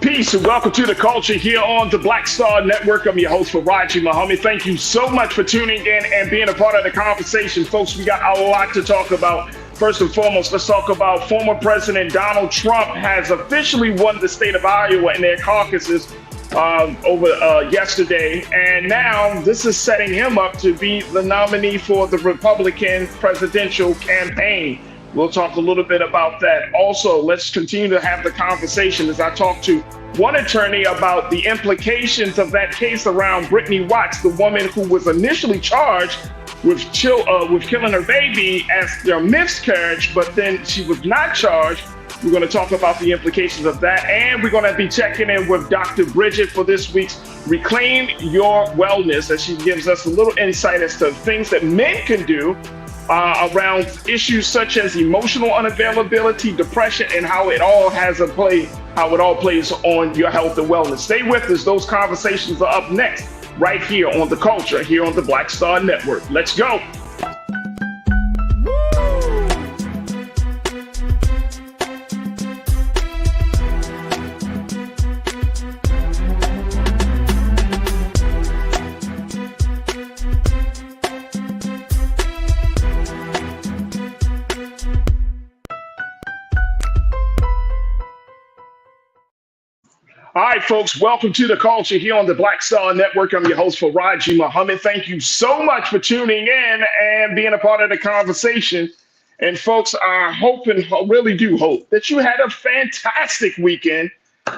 Peace and welcome to the culture here on the Black Star Network. I'm your host, Farajii. Thank you so much for tuning in and being a part of the conversation. Folks, we got a lot to talk about. First and foremost, let's talk about former President Donald Trump has officially won the state of Iowa in their caucuses over yesterday. And now this is setting him up to be the nominee for the Republican presidential campaign. We'll talk a little bit about that. Also, let's continue to have the conversation as I talk to one attorney about the implications of that case around Brittany Watts, the woman who was initially charged with killing her baby as their miscarriage, but then she was not charged. We're going to talk about the implications of that, and we're going to be checking in with Dr. Bridget for this week's Reclaim Your Wellness, as she gives us a little insight as to things that men can do around issues such as emotional unavailability, depression, and how it all plays on your health and wellness. Stay with us. Those conversations are up next, right here on The Culture, here on the Black Star Network. Let's go. All right, folks, welcome to The Culture here on the Black Star Network. I'm your host, Farajii. Thank you so much for tuning in and being a part of the conversation. And folks, I really do hope that you had a fantastic weekend.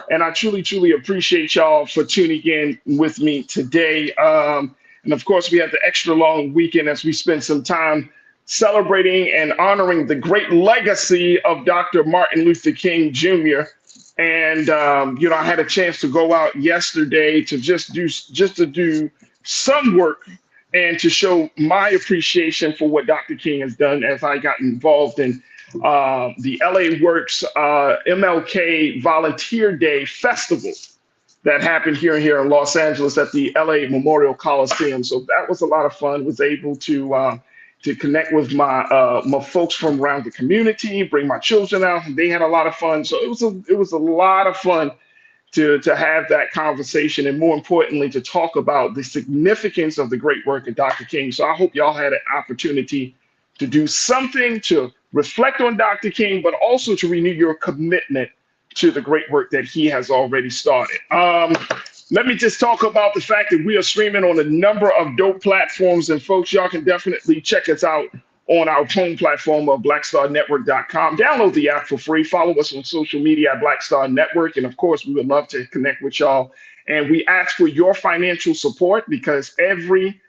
And I truly, truly appreciate y'all for tuning in with me today. And of course, we have the extra long weekend as we spend some time celebrating and honoring the great legacy of Dr. Martin Luther King Jr. And, I had a chance to go out yesterday to just to do some work and to show my appreciation for what Dr. King has done as I got involved in the LA Works MLK Volunteer Day Festival that happened here in Los Angeles at the LA Memorial Coliseum. So that was a lot of fun. Was able to connect with my folks from around the community, bring my children out, and they had a lot of fun. So it was a lot of fun to have that conversation, and more importantly, to talk about the significance of the great work of Dr. King. So I hope y'all had an opportunity to do something to reflect on Dr. King, but also to renew your commitment to the great work that he has already started. Let me just talk about the fact that we are streaming on a number of dope platforms. And folks, y'all can definitely check us out on our home platform of blackstarnetwork.com. Download the app for free. Follow us on social media at Black Star Network. And of course, we would love to connect with y'all. And we ask for your financial support because every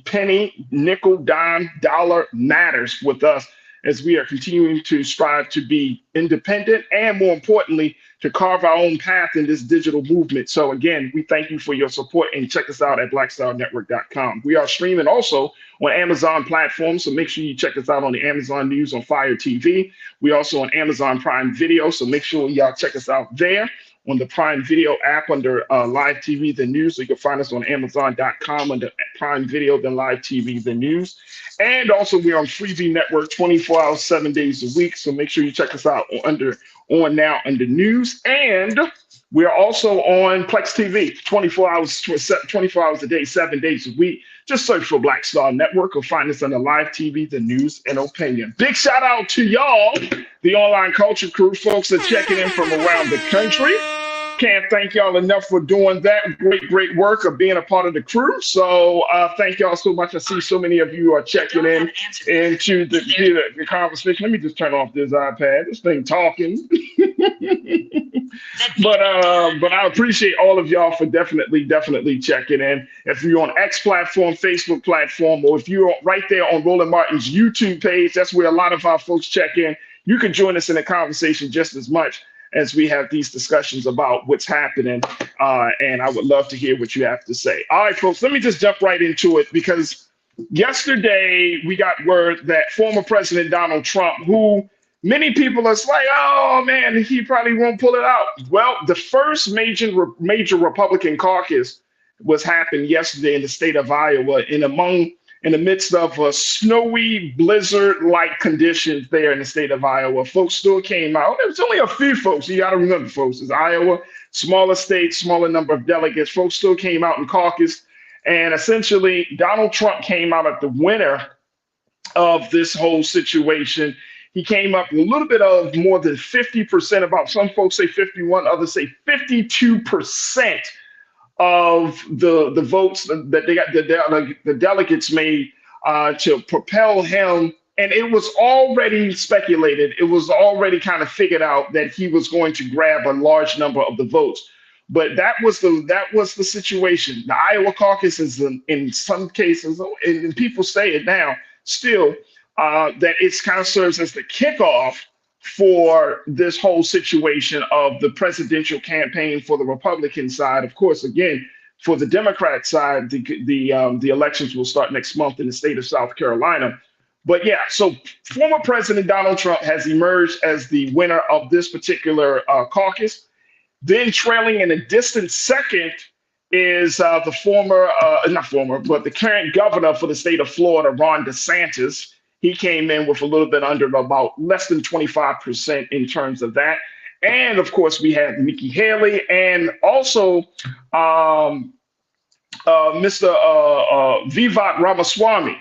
penny, nickel, dime, dollar matters with us as we are continuing to strive to be independent and, more importantly, to carve our own path in this digital movement. So again, we thank you for your support, and check us out at blackstarnetwork.com. We are streaming also on Amazon platforms, so make sure you check us out on the Amazon News on Fire TV. We're also on Amazon Prime Video, so make sure y'all check us out there on the Prime Video app under Live TV, The News. So you can find us on Amazon.com under Prime Video, then Live TV, The News. And also we're on Freeview Network 24 hours, 7 days a week. So make sure you check us out under News. And we're also on Plex TV 24 hours a day, 7 days a week. Just search for Black Star Network or find us under Live TV, The News, and Opinion. Big shout out to y'all, the online culture crew, folks that checking in from around the country. Can't thank y'all enough for doing that great work of being a part of the crew. So thank y'all so much. I see so many of you are checking in into the conversation. Let me just turn off this iPad. This thing talking. But I appreciate all of y'all for definitely checking in. If you're on X platform, Facebook platform, or if you're right there on Roland Martin's YouTube page, that's where a lot of our folks check in. You can join us in the conversation just as much as we have these discussions about what's happening. And I would love to hear what you have to say. All right, folks, let me just jump right into it, because yesterday we got word that former President Donald Trump, who many people are like, oh man, he probably won't pull it out. Well, the first major Republican caucus was happened yesterday in the state of Iowa. And among in the midst of a snowy blizzard-like conditions there in the state of Iowa. Folks still came out. There was only a few folks. You got to remember, folks, it's Iowa, smaller state, smaller number of delegates. Folks still came out and caucused. And essentially, Donald Trump came out as the winner of this whole situation. He came up with a little bit of more than 50%, about some folks say 51, others say 52% of the votes that they got, the delegates made to propel him. And it was already speculated, it was already kind of figured out that he was going to grab a large number of the votes. But that was the situation. The Iowa caucus is in some cases, and people say it now, still, that it kind of serves as the kickoff for this whole situation of the presidential campaign for the Republican side. Of course, again, for the Democrat side, the elections will start next month in the state of South Carolina. But yeah, so former President Donald Trump has emerged as the winner of this particular caucus. Then trailing in a distant second is the the current governor for the state of Florida, Ron DeSantis. He came in with a little bit under about less than 25% in terms of that. And of course, we had Nikki Haley and also Mr. Vivek Ramaswamy.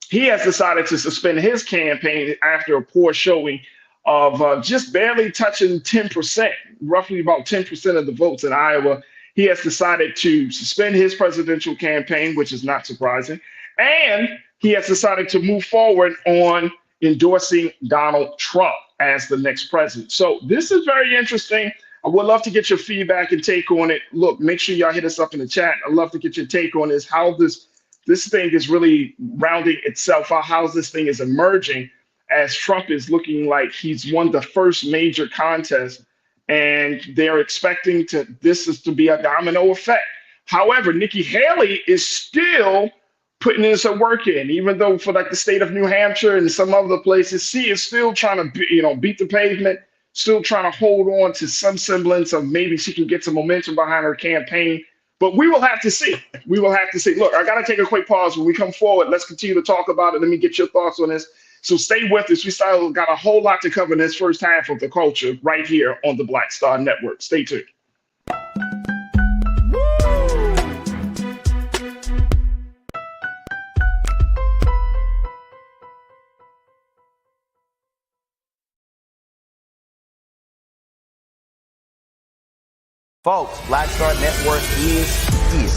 He has decided to suspend his campaign after a poor showing of just barely touching 10%, roughly about 10% of the votes in Iowa. He has decided to suspend his presidential campaign, which is not surprising. And he has decided to move forward on endorsing Donald Trump as the next president. So this is very interesting. I would love to get your feedback and take on it. Look, make sure y'all hit us up in the chat. I'd love to get your take on this, how this thing is really rounding itself out, how this thing is emerging as Trump is looking like he's won the first major contest, and they're expecting this is to be a domino effect. However, Nikki Haley is still putting in some work in, even though for like the state of New Hampshire and some other places, she is still trying to beat the pavement, still trying to hold on to some semblance of maybe she can get some momentum behind her campaign. But we will have to see. We will have to see. Look, I got to take a quick pause. When we come forward, let's continue to talk about it. Let me get your thoughts on this. So stay with us. We still got a whole lot to cover in this first half of the culture right here on the Black Star Network. Stay tuned. Folks, Black Star Network is here.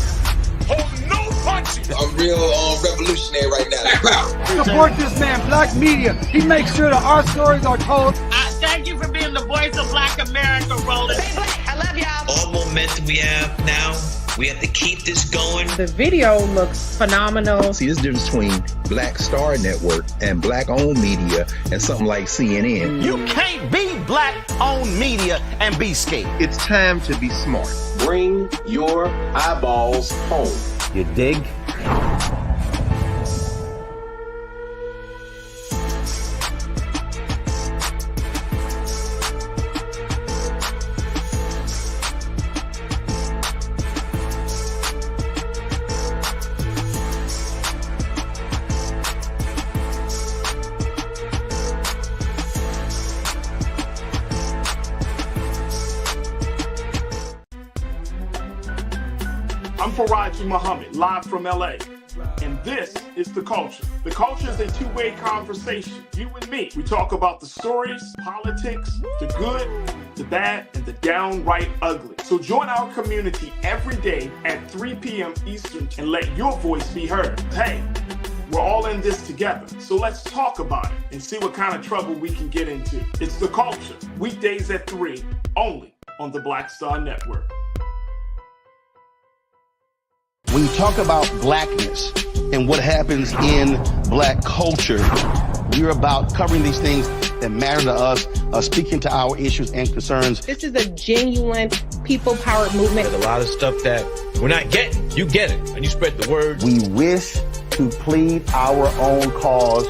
Hold no punches. I'm real revolutionary right now. Support this man, Black Media. He makes sure that our stories are told. Thank you for being the voice of Black America, Roland. Stay black. I love y'all. All momentum we have now, we have to keep this going. The video looks phenomenal. See, there's a difference between Black Star Network and Black-owned media and something like CNN. You can't be Black-owned media and be scared. It's time to be smart. Bring your eyeballs home. You dig? I'm Farajii Muhammad, live from LA. And this is The Culture. The Culture is a two-way conversation. You and me. We talk about the stories, politics, the good, the bad, and the downright ugly. So join our community every day at 3 p.m. Eastern and let your voice be heard. Hey, we're all in this together. So let's talk about it and see what kind of trouble we can get into. It's The Culture, weekdays at 3, only on the Black Star Network. When you talk about blackness and what happens in Black culture, we're about covering these things that matter to us, speaking to our issues and concerns. This is a genuine people-powered movement. There's a lot of stuff that we're not getting. You get it, and you spread the word. We wish to plead our own cause.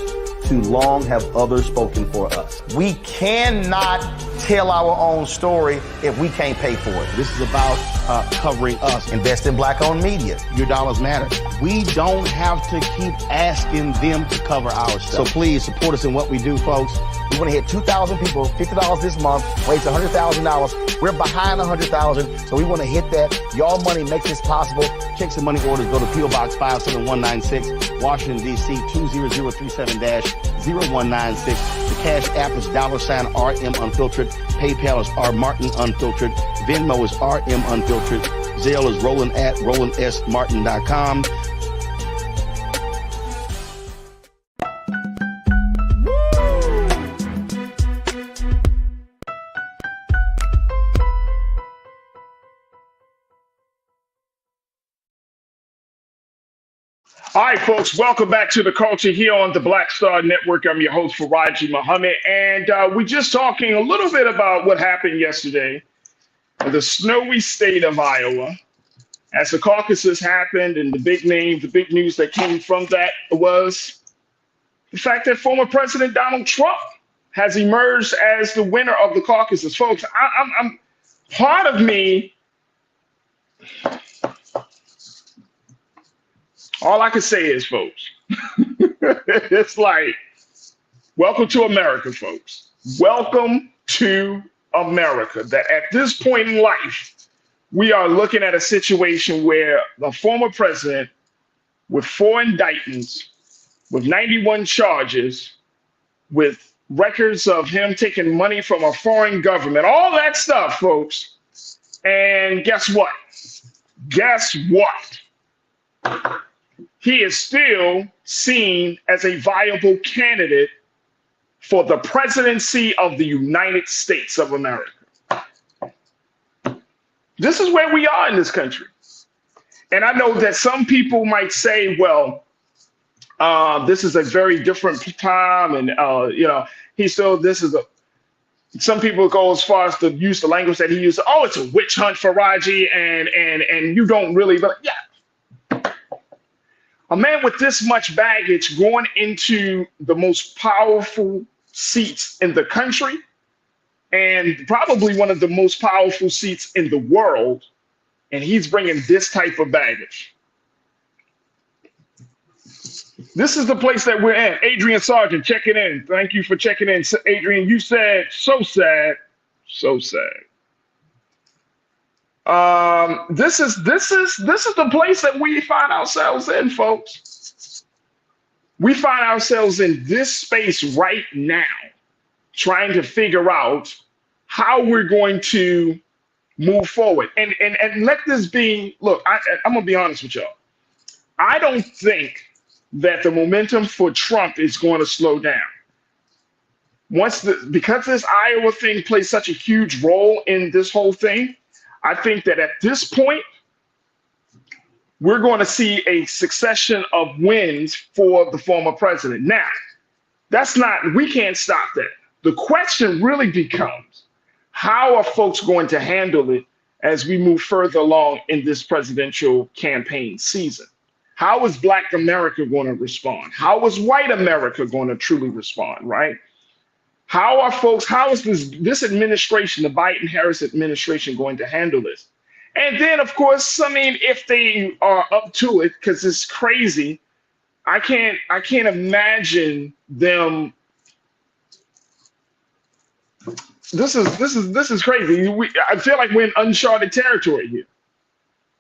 Too long have others spoken for us. We cannot tell our own story if we can't pay for it. This is about covering us. Invest in black-owned media. Your dollars matter. We don't have to keep asking them to cover our stuff. So please support us in what we do, folks. We want to hit 2,000 people, $50 this month, raise $100,000. We're behind 100,000, so we want to hit that. Y'all money makes this possible. Checks and money orders go to P.O. Box 57196, Washington, D.C. 20037-0196. The Cash App is $RM Unfiltered. PayPal is R Martin Unfiltered. Venmo is RM Unfiltered. Zelle is Roland at RolandSMartin.com. All right, folks, welcome back to The Culture here on the Black Star Network. I'm your host, Farajii Muhammad, and we're just talking a little bit about what happened yesterday in the snowy state of Iowa. As the caucuses happened, and the big news that came from that was the fact that former President Donald Trump has emerged as the winner of the caucuses. Folks, I'm part of me, all I can say is, folks, it's like, welcome to America, folks. Welcome to America. That at this point in life, we are looking at a situation where the former president, with 4 indictments, with 91 charges, with records of him taking money from a foreign government, all that stuff, folks. And guess what? Guess what? He is still seen as a viable candidate for the presidency of the United States of America. This is where we are in this country. And I know that some people might say, well, this is a very different time. And, some people go as far as to use the language that he used. Oh, it's a witch hunt for Farajii, and you don't really, but yeah. A man with this much baggage going into the most powerful seats in the country and probably one of the most powerful seats in the world, and he's bringing this type of baggage. This is the place that we're in. Adrian Sargent, checking in. Thank you for checking in. Adrian, you said, so sad, so sad. This is the place that we find ourselves in, folks. We find ourselves in this space right now, trying to figure out how we're going to move forward. And let this be, look, I'm gonna be honest with y'all. I don't think that the momentum for Trump is going to slow down. Because this Iowa thing plays such a huge role in this whole thing, I think that at this point, we're going to see a succession of wins for the former president. Now, we can't stop that. The question really becomes, how are folks going to handle it as we move further along in this presidential campaign season? How is Black America going to respond? How is white America going to truly respond, right? How is this administration, the Biden-Harris administration, going to handle this? And then, of course, I mean, if they are up to it, because it's crazy, I can't imagine them. This is crazy. I feel like we're in uncharted territory here.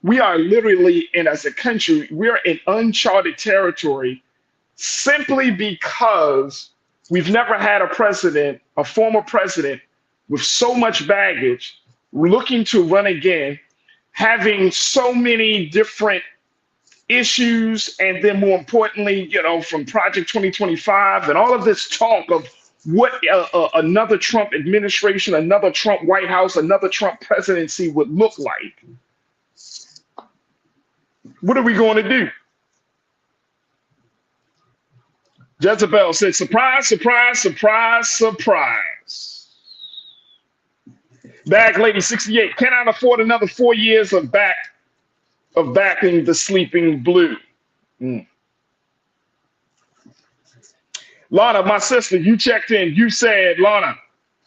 We are literally, as a country, we're in uncharted territory simply because we've never had a former president with so much baggage, looking to run again, having so many different issues, and then more importantly, from Project 2025 and all of this talk of what another Trump administration, another Trump White House, another Trump presidency would look like. What are we going to do? Jezebel said, surprise, surprise, surprise, surprise. Bag Lady 68, cannot afford another 4 years of backing the sleeping blue. Lana, my sister, you checked in. You said, Lana,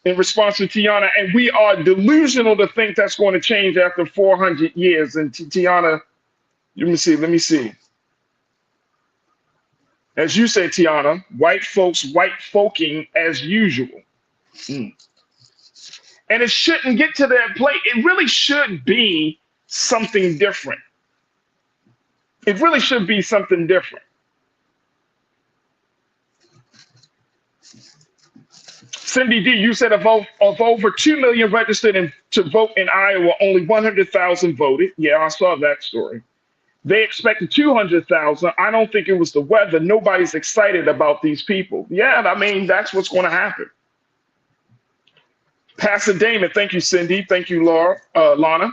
in response to Tiana, and we are delusional to think that's going to change after 400 years. And Tiana, let me see. As you said, Tiana, white folks, white folking as usual. Mm. And it shouldn't get to that place. It really should be something different. It really should be something different. Cindy D, you said of over 2 million registered to vote in Iowa, only 100,000 voted. Yeah, I saw that story. They expected 200,000. I don't think it was the weather. Nobody's excited about these people. Yeah, I mean, that's what's going to happen. Pastor Damon, thank you, Cindy. Thank you, Lana.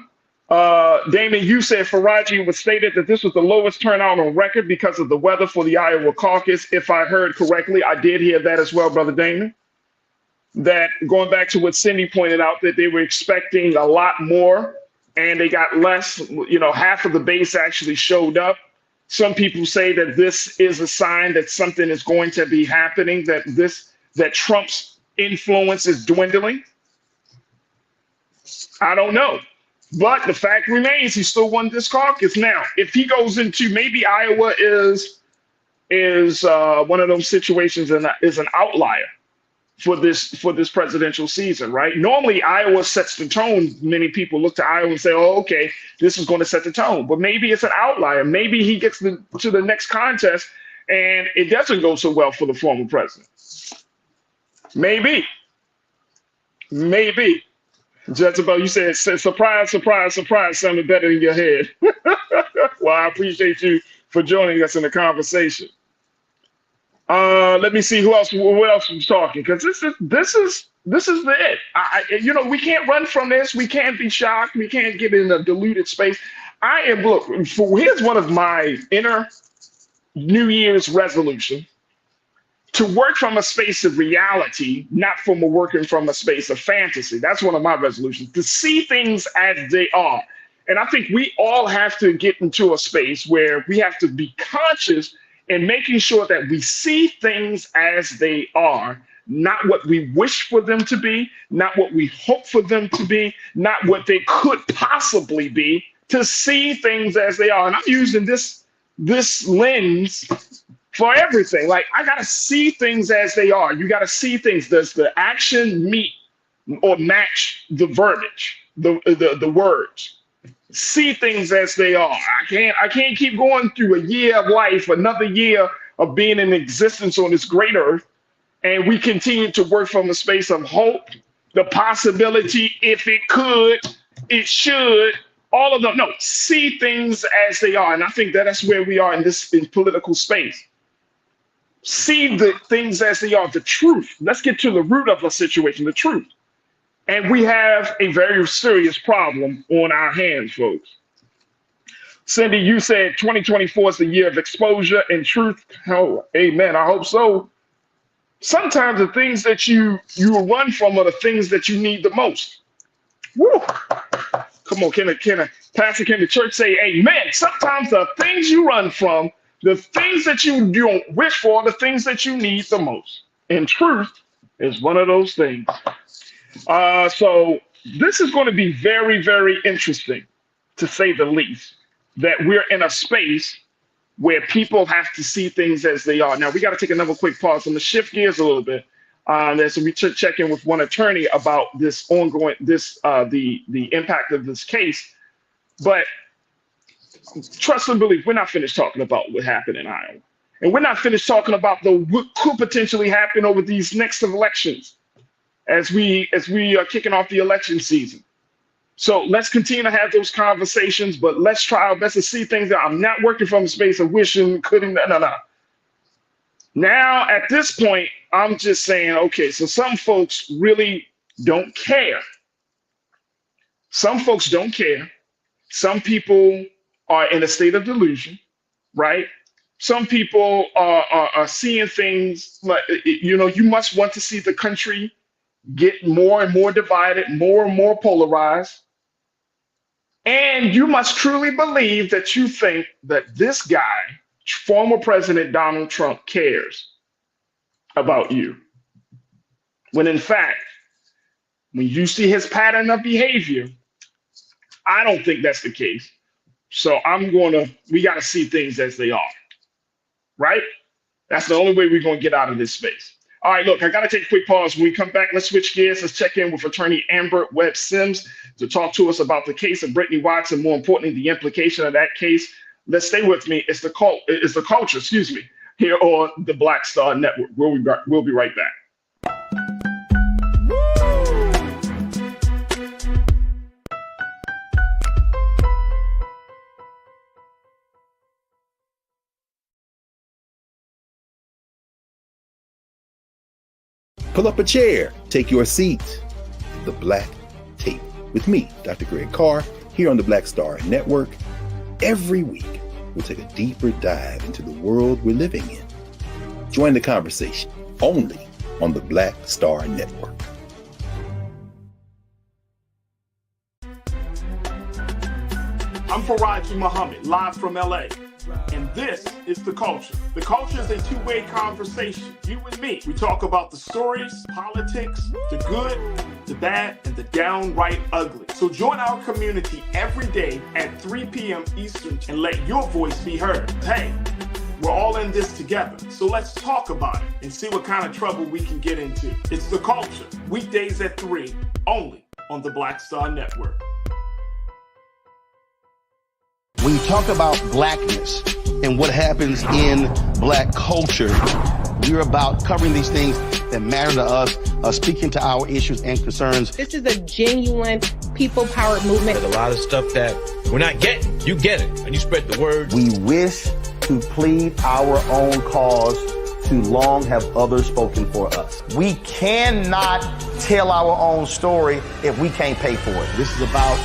Damon, you said Farajii was stated that this was the lowest turnout on record because of the weather for the Iowa caucus. If I heard correctly, I did hear that as well, Brother Damon. That going back to what Cindy pointed out, that they were expecting a lot more and they got less. You know, half of the base actually showed up. Some people say that this is a sign that something is going to be happening, that Trump's influence is dwindling. I don't know. But the fact remains, he still won this caucus. Now, if he goes into, maybe Iowa is one of those situations and is an outlier for this presidential season, right? Normally, Iowa sets the tone. Many people look to Iowa and say, "Oh, okay, this is going to set the tone." But maybe it's an outlier. Maybe he gets to the next contest and it doesn't go so well for the former president. Maybe. Jezebel, you said, surprise, surprise, surprise, sounded better in your head. Well, I appreciate you for joining us in the conversation. Let me see what else was talking, because this is it. You know, we can't run from this. We can't be shocked. We can't get in a diluted space. Here's one of my inner New Year's resolution: to work from a space of reality, not working from a space of fantasy. That's one of my resolutions, to see things as they are. And I think we all have to get into a space where we have to be conscious and making sure that we see things as they are, not what we wish for them to be, not what we hope for them to be, not what they could possibly be, to see things as they are. And I'm using this lens for everything. Like, I got to see things as they are. You got to see things. Does the action meet or match the verbiage, the words? See things as they are. I can't keep going through a year of life, another year of being in existence on this great earth, and we continue to work from a space of hope, the possibility, if it could, it should, all of them. No, see things as they are. And I think that's where we are in political space. See the things as they are, the truth. Let's get to the root of the situation, the truth. And we have a very serious problem on our hands, folks. Cindy, you said 2024 is the year of exposure and truth. Oh, amen. I hope so. Sometimes the things that you run from are the things that you need the most. Woo! Come on, can the church say amen? Sometimes the things you run from, the things that you don't wish for, the things that you need the most. And truth is one of those things. So this is going to be very, very interesting, to say the least, that we're in a space where people have to see things as they are. Now, we got to take another quick pause. I'm going to shift gears a little bit. So we check in with one attorney about this the impact of this case. But trust and believe, we're not finished talking about what happened in Iowa. And we're not finished talking about what could potentially happen over these next elections as we are kicking off the election season. So let's continue to have those conversations, but let's try our best to see things that I'm not working from a space of wishing, couldn't, no. Now, at this point, I'm just saying, okay, so some folks really don't care. Some folks don't care. Some people are in a state of delusion, right? Some people are seeing things like, you must want to see the country get more and more divided, more and more polarized. And you must truly believe that you think that this guy, former President Donald Trump, cares about you. When in fact, When you see his pattern of behavior, I don't think that's the case. So we got to see things as they are, right? That's the only way we're going to get out of this space. All right, look, I got to take a quick pause. When we come back, let's switch gears. Let's check in with attorney Amber Webb Sims to talk to us about the case of Brittany Watts and, more importantly, the implication of that case. Let's stay with me. It's the culture, here on the Black Star Network. We'll be right back. Pull up a chair, take your seat. The Black Tape with me, Dr. Greg Carr, here on the Black Star Network. Every week, we'll take a deeper dive into the world we're living in. Join the conversation only on the Black Star Network. I'm Farajii Muhammad, live from LA. And this is The Culture. The Culture is a two-way conversation. You and me. We talk about the stories, politics, the good, the bad, and the downright ugly. So join our community every day at 3 p.m. Eastern and let your voice be heard. Hey, we're all in this together. So let's talk about it and see what kind of trouble we can get into. It's The Culture. Weekdays at 3, only on the Black Star Network. When you talk about blackness and what happens in black culture, we're about covering these things that matter to us, speaking to our issues and concerns. This is a genuine people-powered movement. There's a lot of stuff that we're not getting. You get it, and you spread the word. We wish to plead our own cause. Too long have others spoken for us. We cannot tell our own story if we can't pay for it. This is about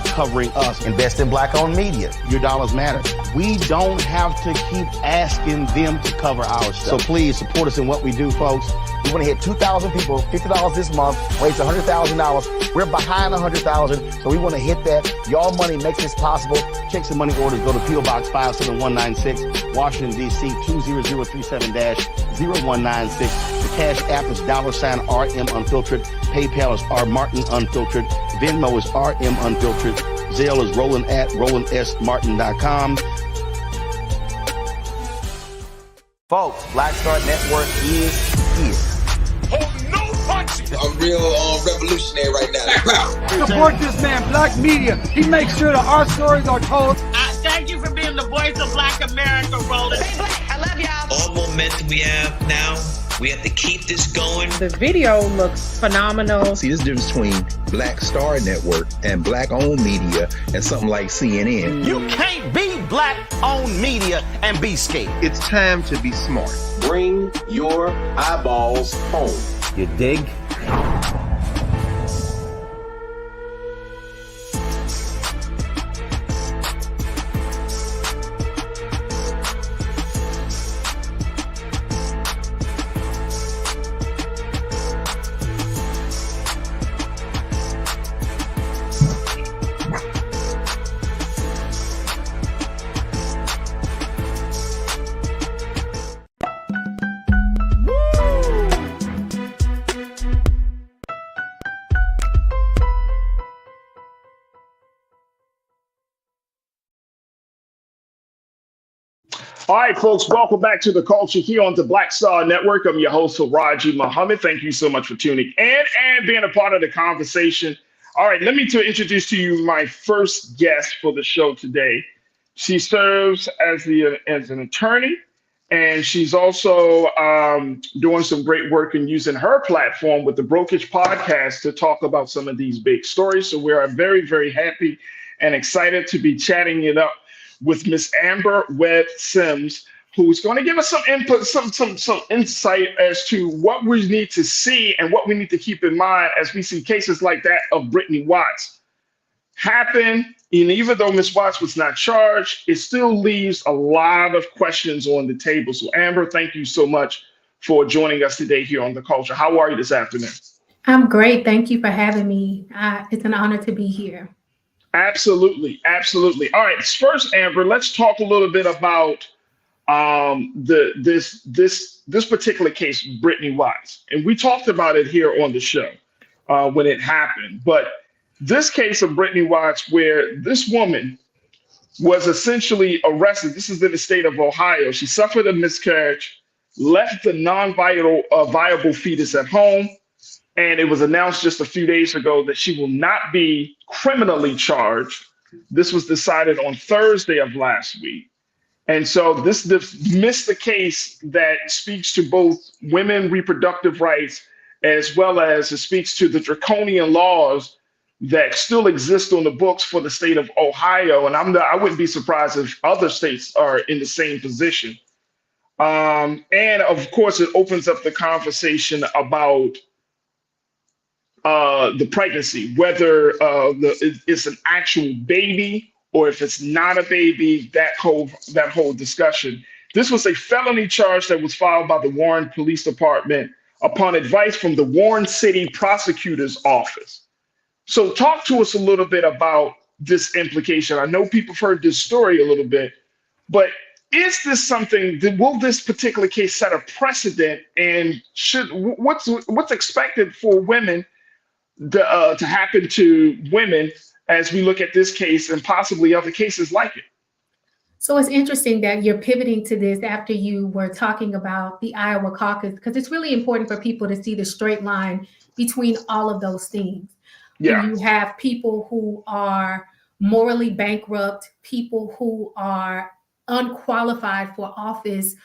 covering us. Invest in black-owned media. Your dollars matter. We don't have to keep asking them to cover our stuff. So please support us in what we do, folks. We want to hit 2,000 people, $50 this month, raise $100,000. We're behind 100,000, so we want to hit that. Y'all money makes this possible. Checks and money orders go to P.O. Box 57196, Washington, D.C. 20037-0196. The Cash App is $RM Unfiltered. PayPal is R Martin Unfiltered. Venmo is RM Unfiltered. Zelle is Roland at RolandSMartin.com. Folks, Black Star Network is here. I'm real revolutionary right now. Support this man, Black Media. He makes sure that our stories are told. Thank you for being the voice of Black America, Roland. Stay black. I love y'all. All momentum we have now, we have to keep this going. The video looks phenomenal. See, this difference between Black Star Network and black-owned media and something like CNN. You can't be black-owned media and be scared. It's time to be smart. Bring your eyeballs home. You dig? All right, folks, welcome back to The Culture here on the Black Star Network. I'm your host, Farajii Muhammad. Thank you so much for tuning in and being a part of the conversation. All right, let me introduce to you my first guest for the show today. She serves as an attorney, and she's also doing some great work and using her platform with the Brokerage Podcast to talk about some of these big stories. So we are very, very happy and excited to be chatting it up with Miss Amber Webb Sims, who's going to give us some input, some insight as to what we need to see and what we need to keep in mind as we see cases like that of Brittany Watts happen. And even though Miss Watts was not charged, it still leaves a lot of questions on the table. So Amber, thank you so much for joining us today here on The Culture. How are you this afternoon? I'm great. Thank you for having me. It's an honor to be here. Absolutely. Absolutely. All right. First, Amber, let's talk a little bit about this particular case, Brittany Watts. And we talked about it here on the show. when it happened. But this case of Brittany Watts, where this woman was essentially arrested. This is in the state of Ohio. She suffered a miscarriage, left the non-viable viable fetus at home, and it was announced just a few days ago that she will not be criminally charged. This was decided on Thursday of last week. And so this dismissed the case that speaks to both women reproductive rights, as well as it speaks to the draconian laws that still exist on the books for the state of Ohio. And I wouldn't be surprised if other states are in the same position. And of course, it opens up the conversation about the pregnancy, whether it's an actual baby or if it's not a baby, that whole discussion. This was a felony charge that was filed by the Warren Police Department upon advice from the Warren City Prosecutor's Office. So talk to us a little bit about this implication. I know people have heard this story a little bit, but is this something that will this particular case set a precedent, and what's expected for women to happen to women as we look at this case and possibly other cases like it? So it's interesting that you're pivoting to this after you were talking about the Iowa caucus, because it's really important for people to see the straight line between all of those things. Yeah. You have people who are morally bankrupt, people who are unqualified for office,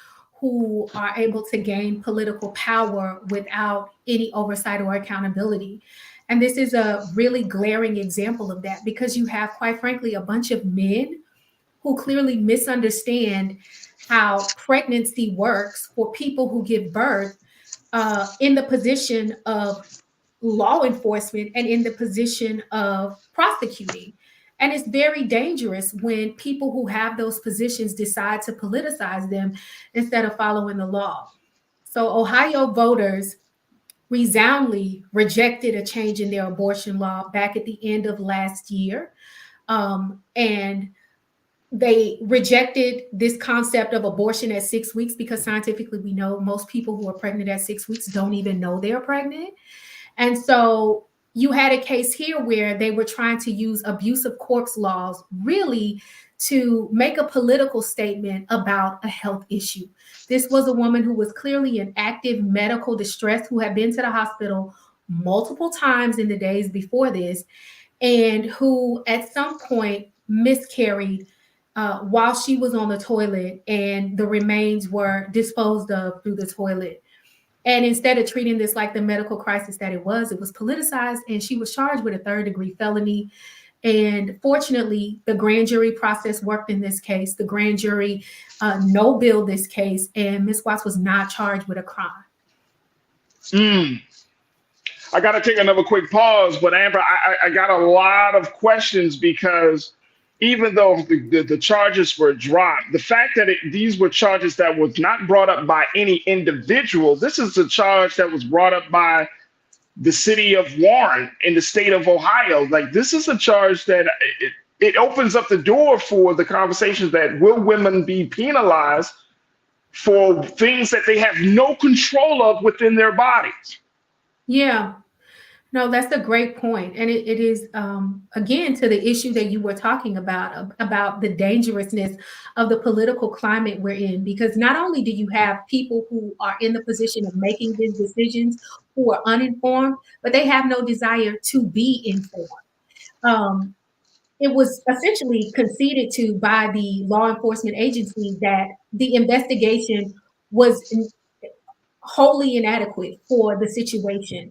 who are able to gain political power without any oversight or accountability. And this is a really glaring example of that, because you have, quite frankly, a bunch of men who clearly misunderstand how pregnancy works for people who give birth in the position of law enforcement and in the position of prosecuting. And it's very dangerous when people who have those positions decide to politicize them instead of following the law. So Ohio voters resoundingly rejected a change in their abortion law back at the end of last year. And they rejected this concept of abortion at 6 weeks, because scientifically we know most people who are pregnant at 6 weeks don't even know they're pregnant. And so you had a case here where they were trying to use abusive corpse laws really to make a political statement about a health issue. This was a woman who was clearly in active medical distress, who had been to the hospital multiple times in the days before this, and who at some point miscarried while she was on the toilet, and the remains were disposed of through the toilet. And instead of treating this like the medical crisis that it was politicized, and she was charged with a third-degree felony. And fortunately, the grand jury process worked in this case. The grand jury no-billed this case, and Ms. Watts was not charged with a crime. I got to take another quick pause, but Amber, I got a lot of questions, because even though the charges were dropped, the fact that these were charges that was not brought up by any individual, this is a charge that was brought up by the city of Warren in the state of Ohio. Like, this is a charge that it opens up the door for the conversations that will women be penalized for things that they have no control of within their bodies. Yeah. No, that's a great point. And it is, again, to the issue that you were talking about the dangerousness of the political climate we're in, because not only do you have people who are in the position of making these decisions who are uninformed, but they have no desire to be informed. It was essentially conceded to by the law enforcement agency that the investigation was wholly inadequate for the situation.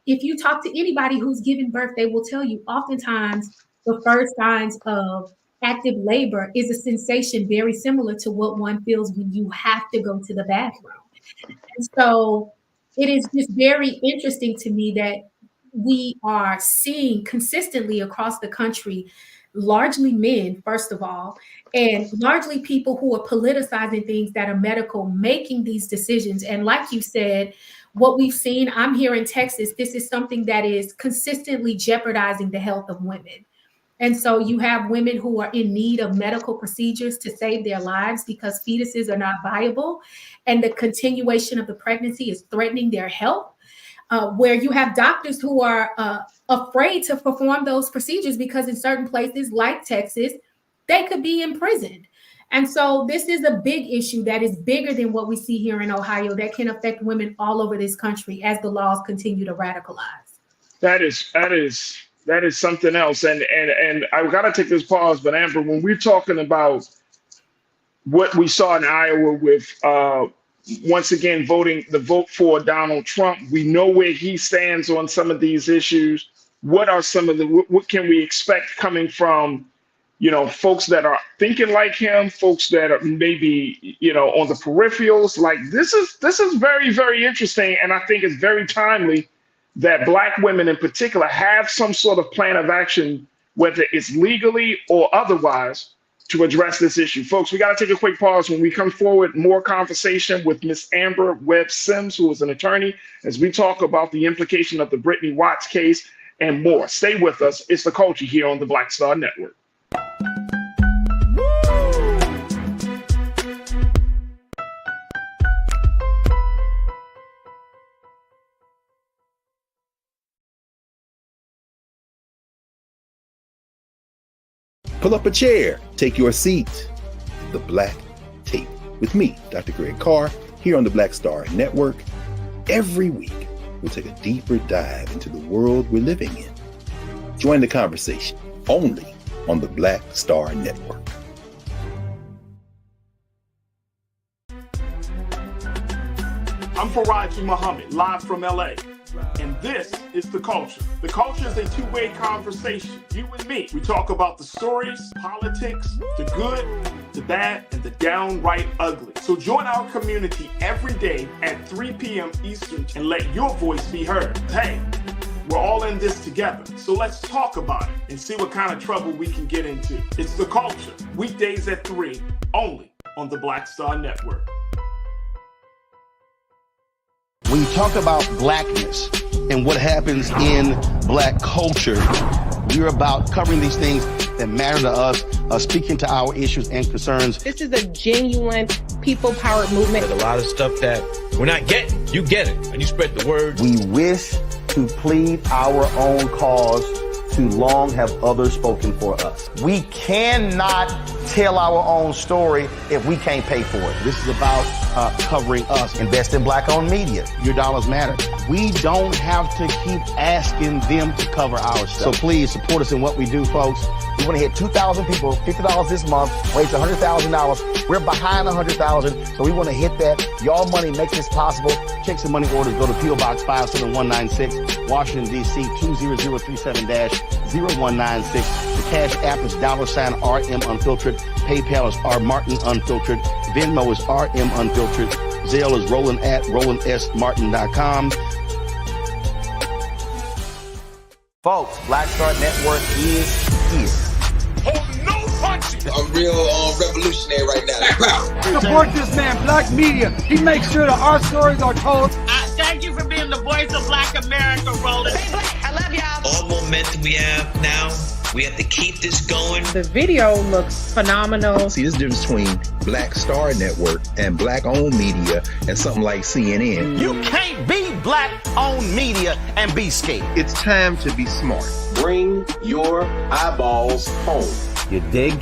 If you talk to anybody who's given birth, they will tell you oftentimes the first signs of active labor is a sensation very similar to what one feels when you have to go to the bathroom. And so it is just very interesting to me that we are seeing consistently across the country, largely men, first of all, and largely people who are politicizing things that are medical, making these decisions. And like you said, what we've seen, I'm here in Texas, this is something that is consistently jeopardizing the health of women. And so you have women who are in need of medical procedures to save their lives because fetuses are not viable, and the continuation of the pregnancy is threatening their health. where you have doctors who are afraid to perform those procedures because in certain places like Texas, they could be imprisoned. And so this is a big issue that is bigger than what we see here in Ohio that can affect women all over this country as the laws continue to radicalize. That is something else. And I've got to take this pause, but Amber, when we're talking about what we saw in Iowa with once again the vote for Donald Trump, we know where he stands on some of these issues. What are some of what can we expect coming from, folks that are thinking like him, folks that are maybe, on the peripherals? Like this is very, very interesting. And I think it's very timely that Black women in particular have some sort of plan of action, whether it's legally or otherwise, to address this issue. Folks, we got to take a quick pause. When we come forward, more conversation with Miss Amber Webb Sims, who is an attorney, as we talk about the implication of the Brittany Watts case and more. Stay with us. It's The Culture here on the Black Star Network. Pull up a chair, take your seat. The Black Tape with me, Dr. Greg Carr, here on the Black Star Network. Every week, we'll take a deeper dive into the world we're living in. Join the conversation only on the Black Star Network. I'm Farajii Muhammad, live from LA. And this is The Culture. The Culture is a two-way conversation. You and me. We talk about the stories, politics, the good, the bad, and the downright ugly. So join our community every day at 3 p.m. Eastern and let your voice be heard. Hey, we're all in this together. So let's talk about it and see what kind of trouble we can get into. It's The Culture. Weekdays at 3, only on the Black Star Network. When you talk about blackness and what happens in Black culture, we're about covering these things that matter to us, speaking to our issues and concerns. This is a genuine people-powered movement. There's a lot of stuff that we're not getting. You get it, and you spread the word. We wish to plead our own cause. Too long have others spoken for us. We cannot tell our own story if we can't pay for it. This is about covering us. Invest in Black-owned media. Your dollars matter. We don't have to keep asking them to cover our stuff. So please support us in what we do, folks. We want to hit 2,000 people, $50 this month, raise $100,000. We're behind 100,000, so we want to hit that. Y'all money makes this possible. Checks and money orders go to P.O. Box 57196, Washington, D.C. 20037-0196. The Cash App is $RM Unfiltered. PayPal is R Martin Unfiltered. Venmo is RM Unfiltered. Zelle is Roland at RolandSMartin.com. Folks, Black Star Network is here. I'm real revolutionary right now. Support this man, Black Media. He makes sure that our stories are told. Thank you for being the voice of Black America, Roland. Stay black. I love y'all. All momentum we have now, we have to keep this going. The video looks phenomenal. See, this difference between Black Star Network and Black-owned media and something like CNN. You can't be Black-owned media and be scared. It's time to be smart. Bring your eyeballs home. You dig?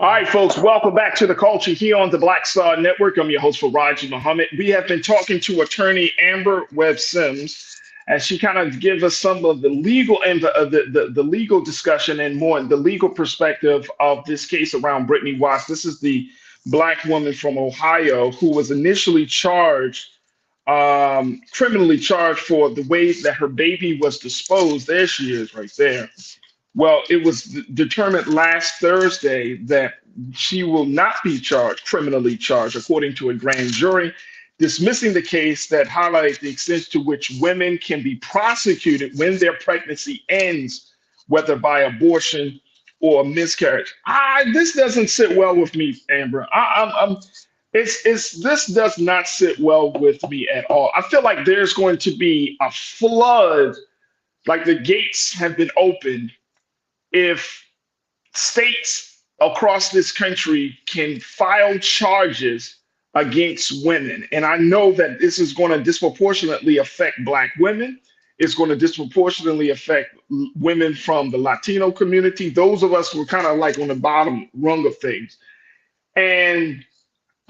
All right, folks, welcome back to The Culture here on the Black Star Network. I'm your host, Farajii Muhammad. We have been talking to attorney Amber Webb Sims as she kind of gives us some of the legal and the legal discussion and more the legal perspective of this case around Brittany Watts. This is the Black woman from Ohio who was initially charged, criminally charged for the way that her baby was disposed. There she is right there. Well, it was determined last Thursday that she will not be criminally charged, according to a grand jury, dismissing the case that highlights the extent to which women can be prosecuted when their pregnancy ends, whether by abortion or miscarriage. This doesn't sit well with me, Amber. This does not sit well with me at all. I feel like there's going to be a flood, like the gates have been opened if states across this country can file charges against women. And I know that this is going to disproportionately affect Black women. It's going to disproportionately affect women from the Latino community, those of us who are kind of like on the bottom rung of things. And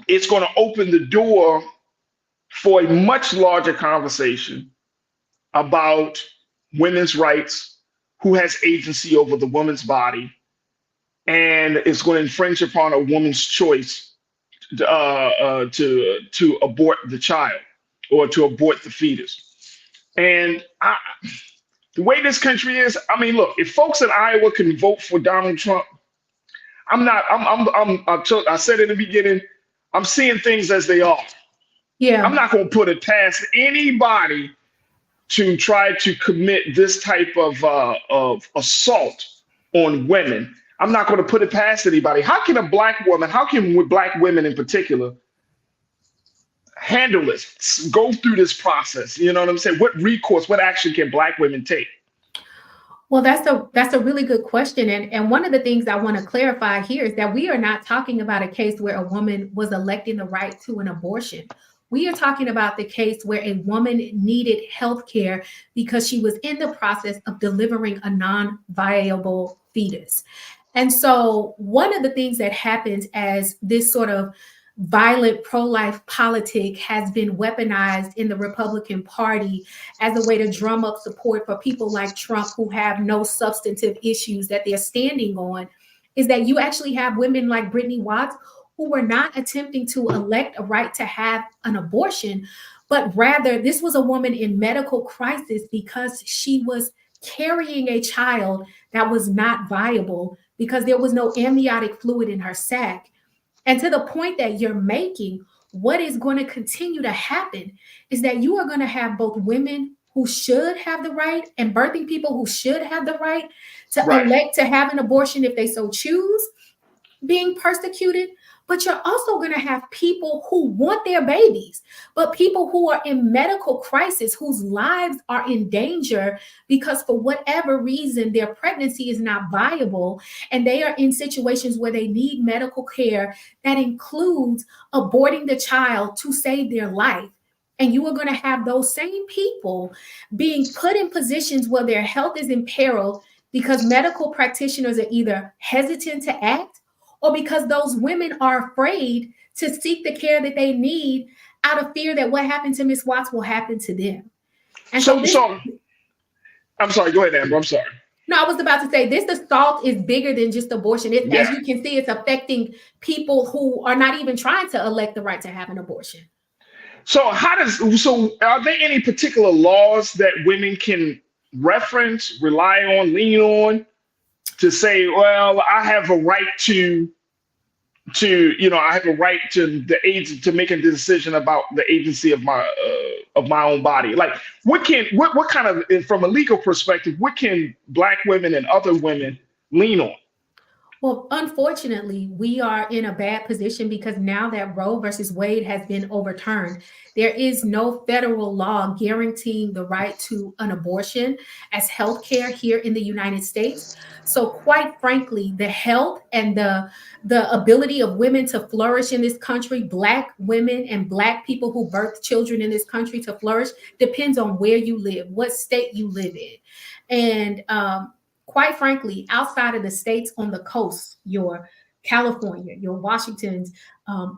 it's going to open the door for a much larger conversation about women's rights, who has agency over the woman's body, and it's going to infringe upon a woman's choice to abort the child or to abort the fetus. And the way this country is, I mean, look, if folks in Iowa can vote for Donald Trump, I said in the beginning, I'm seeing things as they are. Yeah. I'm not going to put it past anybody to try to commit this type of assault on women. I'm not going to put it past anybody. How can Black women in particular handle this, go through this process? You know what I'm saying? What recourse, what action can Black women take? Well, that's a really good question. And one of the things I want to clarify here is that we are not talking about a case where a woman was electing the right to an abortion. We are talking about the case where a woman needed health care because she was in the process of delivering a non-viable fetus. And so one of the things that happens as this sort of violent pro-life politic has been weaponized in the Republican Party as a way to drum up support for people like Trump who have no substantive issues that they're standing on, is that you actually have women like Brittany Watts who were not attempting to elect a right to have an abortion, but rather this was a woman in medical crisis because she was carrying a child that was not viable because there was no amniotic fluid in her sac. And to the point that you're making, what is going to continue to happen is that you are going to have both women who should have the right and birthing people who should have the right to elect to have an abortion if they so choose, being persecuted. But you're also going to have people who want their babies, but people who are in medical crisis, whose lives are in danger because for whatever reason, their pregnancy is not viable. And they are in situations where they need medical care that includes aborting the child to save their life. And you are going to have those same people being put in positions where their health is imperiled because medical practitioners are either hesitant to act or because those women are afraid to seek the care that they need out of fear that what happened to Miss Watts will happen to them. And so I'm sorry, go ahead, Amber. I'm sorry. No, I was about to say this assault is bigger than just abortion. As you can see, it's affecting people who are not even trying to elect the right to have an abortion. So are there any particular laws that women can reference, rely on, lean on to say, well, I have a right to I have a right to to make a decision about the agency of my own body? Like, what kind of, from a legal perspective, what can Black women and other women lean on? Well, unfortunately, we are in a bad position because now that Roe versus Wade has been overturned, there is no federal law guaranteeing the right to an abortion as healthcare here in the United States. So quite frankly, the health and the ability of women to flourish in this country, Black women and Black people who birth children in this country to flourish, depends on where you live, what state you live in. And quite frankly, outside of the states on the coast, your California, your Washingtons,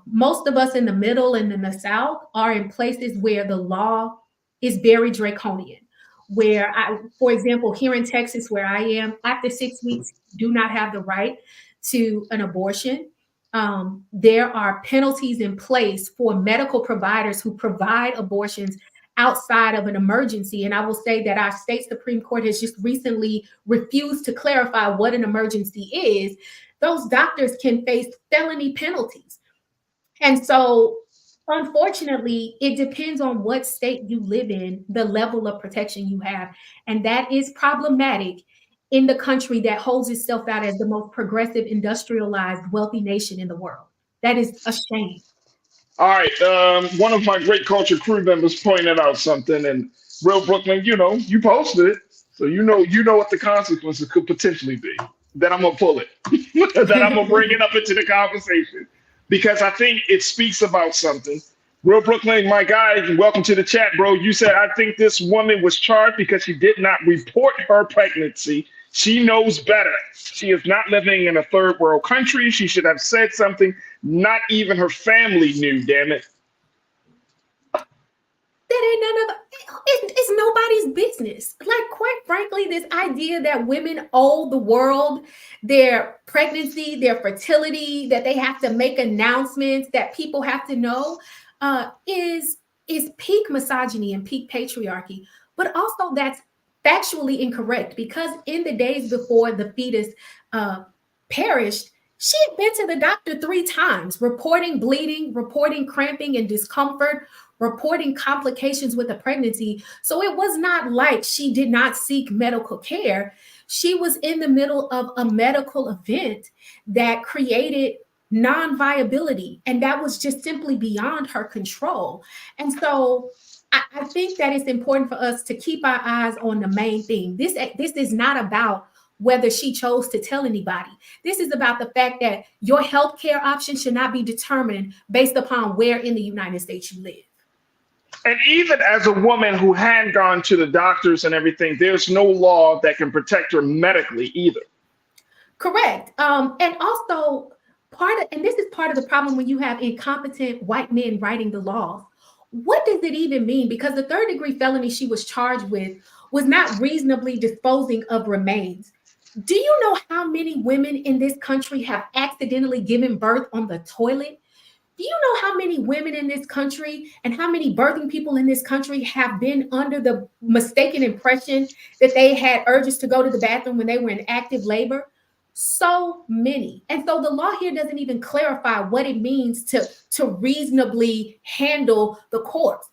most of us in the middle and in the South are in places where the law is very draconian. Where, for example, here in Texas, where I am, after 6 weeks, do not have the right to an abortion. There are penalties in place for medical providers who provide abortions outside of an emergency. And I will say that our state Supreme Court has just recently refused to clarify what an emergency is. Those doctors can face felony penalties. And so, unfortunately, it depends on what state you live in, the level of protection you have. And that is problematic in the country that holds itself out as the most progressive, industrialized, wealthy nation in the world. That is a shame. All right. One of my great culture crew members pointed out something, and Real Brooklyn, you posted it, so you know what the consequences could potentially be. That I'm gonna pull it, that I'm gonna bring it up into the conversation, because I think it speaks about something. Real Brooklyn, my guy, welcome to the chat, bro. You said, I think this woman was charged because she did not report her pregnancy. She knows better. She is not living in a third world country. She should have said something. Not even her family knew, damn it. That ain't none of it's nobody's business. Like, quite frankly, this idea that women owe the world their pregnancy, their fertility, that they have to make announcements, that people have to know, is peak misogyny and peak patriarchy. But also that's factually incorrect, because in the days before the fetus perished, she had been to the doctor 3 times, reporting bleeding, reporting cramping and discomfort, reporting complications with the pregnancy. So it was not like she did not seek medical care. She was in the middle of a medical event that created non-viability, and that was just simply beyond her control. And so I think that it's important for us to keep our eyes on the main thing. This is not about whether she chose to tell anybody. This is about the fact that your healthcare option should not be determined based upon where in the United States you live. And even as a woman who had gone to the doctors and everything, there's no law that can protect her medically either. Correct. And also this is part of the problem when you have incompetent white men writing the laws. What does it even mean? Because the 3rd-degree felony she was charged with was not reasonably disposing of remains. Do you know how many women in this country have accidentally given birth on the toilet? Do you know how many women in this country and how many birthing people in this country have been under the mistaken impression that they had urges to go to the bathroom when they were in active labor? So many. And so the law here doesn't even clarify what it means to reasonably handle the corpse.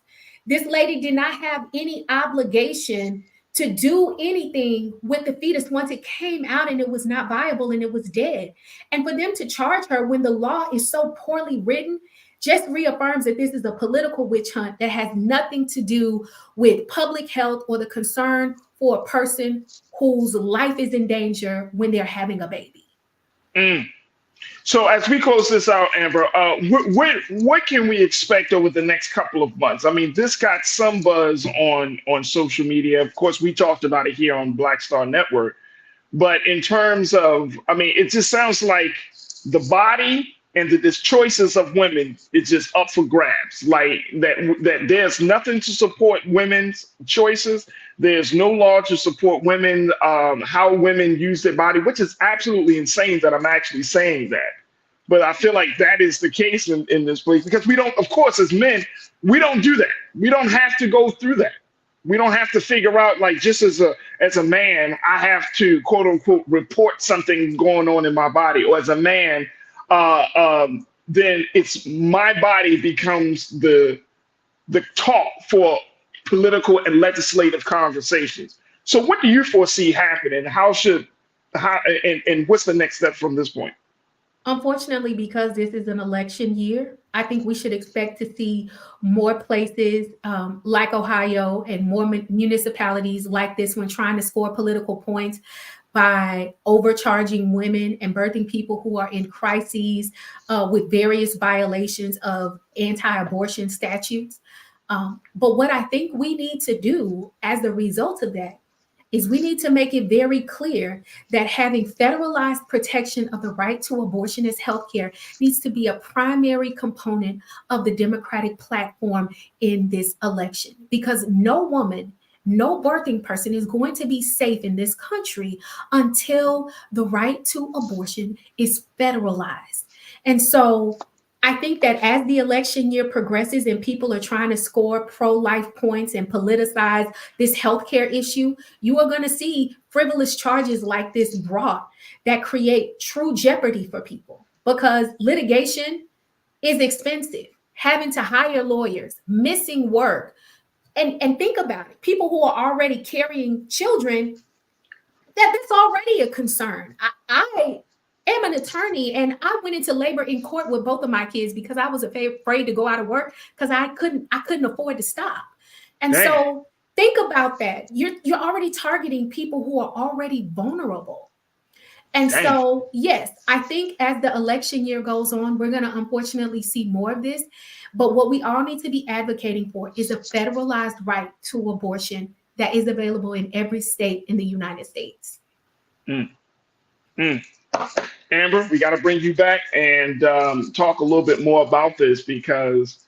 This lady did not have any obligation to do anything with the fetus once it came out and it was not viable and it was dead. And for them to charge her when the law is so poorly written just reaffirms that this is a political witch hunt that has nothing to do with public health or the concern for a person whose life is in danger when they're having a baby. So as we close this out, Amber, what can we expect over the next couple of months? I mean, this got some buzz on social media. Of course, we talked about it here on Black Star Network. But in terms of, I mean, it just sounds like the body and the choices of women is just up for grabs. Like that there's nothing to support women's choices. There's no law to support women, how women use their body, which is absolutely insane that I'm actually saying that. But I feel like that is the case in this place, because we don't, of course, as men, we don't do that. We don't have to go through that. We don't have to figure out, like, just as a man, I have to, quote unquote, report something going on in my body. Or as a man, then it's my body becomes the talk for political and legislative conversations. So what do you foresee happening? And what's the next step from this point? Unfortunately, because this is an election year, I think we should expect to see more places like Ohio and more municipalities like this one trying to score political points by overcharging women and birthing people who are in crises with various violations of anti-abortion statutes. But what I think we need to do as a result of that is we need to make it very clear that having federalized protection of the right to abortion as healthcare needs to be a primary component of the Democratic platform in this election, because no woman, no birthing person is going to be safe in this country until the right to abortion is federalized. And so I think that as the election year progresses and people are trying to score pro-life points and politicize this healthcare issue, you are going to see frivolous charges like this brought that create true jeopardy for people, because litigation is expensive. Having to hire lawyers, missing work, and think about it. People who are already carrying children, that's already a concern. I am an attorney, and I went into labor in court with both of my kids because I was afraid to go out of work because I couldn't afford to stop. And so think about that. You're already targeting people who are already vulnerable. And so, yes, I think as the election year goes on, we're going to unfortunately see more of this. But what we all need to be advocating for is a federalized right to abortion that is available in every state in the United States. Amber, we got to bring you back and talk a little bit more about this, because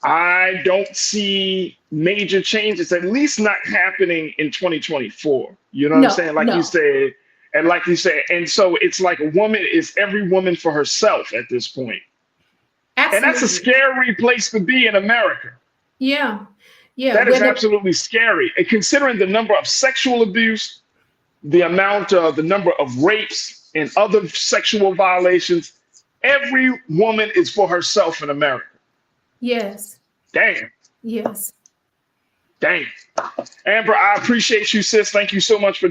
I don't see major changes, at least not happening in 2024. You know what I'm saying? Like you said, and so it's like a woman is every woman for herself at this point. Absolutely. And that's a scary place to be in America. Yeah. That is absolutely scary. And considering the number of sexual abuse, the number of rapes and other sexual violations, every woman is for herself in America. Yes. Damn. Yes. Dang. Amber, I appreciate you, sis. Thank you so much for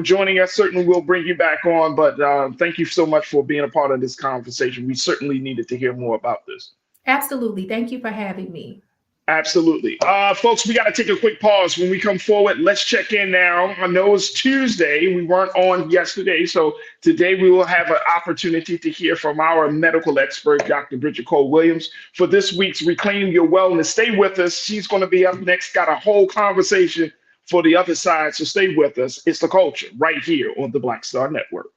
joining us. Certainly we'll bring you back on, but thank you so much for being a part of this conversation. We certainly needed to hear more about this. Absolutely. Thank you for having me. Absolutely. Folks, we got to take a quick pause. When we come forward, let's check in now. I know it's Tuesday. We weren't on yesterday. So today we will have an opportunity to hear from our medical expert, Dr. Bridget Cole-Williams, for this week's Reclaim Your Wellness. Stay with us. She's going to be up next. Got a whole conversation for the other side. So stay with us. It's The Culture right here on the Black Star Network.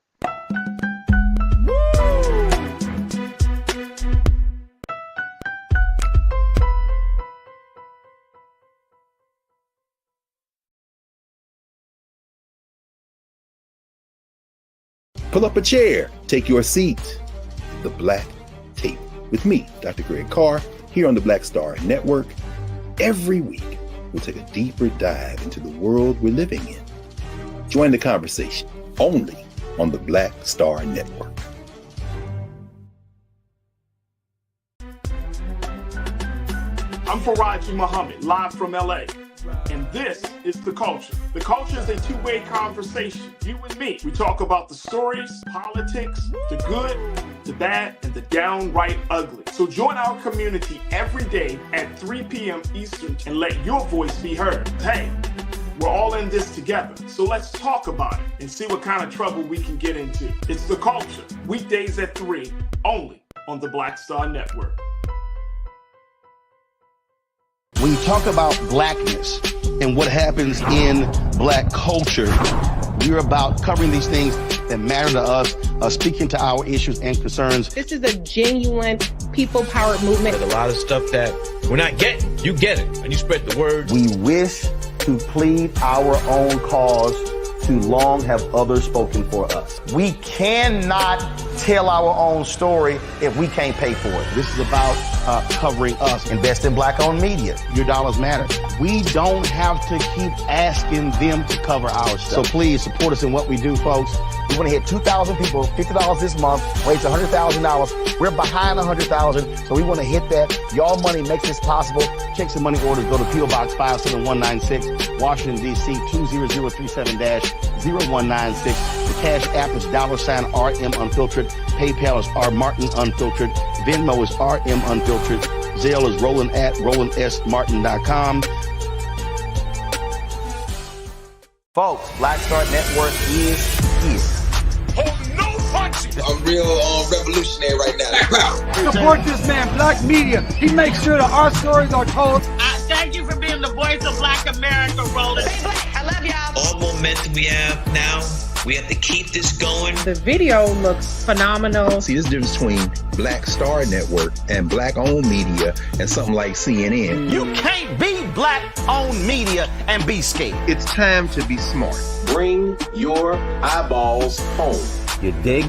Pull up a chair, take your seat. The Black Tape with me, Dr. Greg Carr, here on the Black Star Network. Every week, we'll take a deeper dive into the world we're living in. Join the conversation only on the Black Star Network. I'm Farajii Muhammad, live from LA. And this is The Culture. The Culture is a two-way conversation. You and me. We talk about the stories, politics, the good, the bad, and the downright ugly. So join our community every day at 3 p.m. Eastern and let your voice be heard. Hey, we're all in this together. So let's talk about it and see what kind of trouble we can get into. It's The Culture, weekdays at 3, only on the Black Star Network. When you talk about blackness and what happens in black culture, we're about covering these things that matter to us, speaking to our issues and concerns. This is a genuine people-powered movement. There's a lot of stuff that we're not getting. You get it, and you spread the word. We wish to plead our own cause. Too long have others spoken for us. We cannot tell our own story if we can't pay for it. This is about covering us. Invest in black-owned media. Your dollars matter. We don't have to keep asking them to cover our stuff. So please support us in what we do, folks. We want to hit 2,000 people, $50 this month, raise $100,000. We're behind 100,000, so we want to hit that. Y'all money makes this possible. Checks and money orders go to P.O. Box 57196, Washington, D.C. 20037-0196. The Cash App is $RM Unfiltered. PayPal is R Martin Unfiltered. Venmo is RM Unfiltered. Zelle is Roland at RolandSMartin.com. Folks, Black Star Network is here. I'm real revolutionary right now. Support this man, Black Media. He makes sure that our stories are told. Thank you for being the voice of Black America, Roland. Stay black. I love y'all. All momentum we have now, we have to keep this going. The video looks phenomenal. See, there's a difference between Black Star Network and black-owned media and something like CNN. You can't be black-owned media and be scared. It's time to be smart. Bring your eyeballs home. You dig?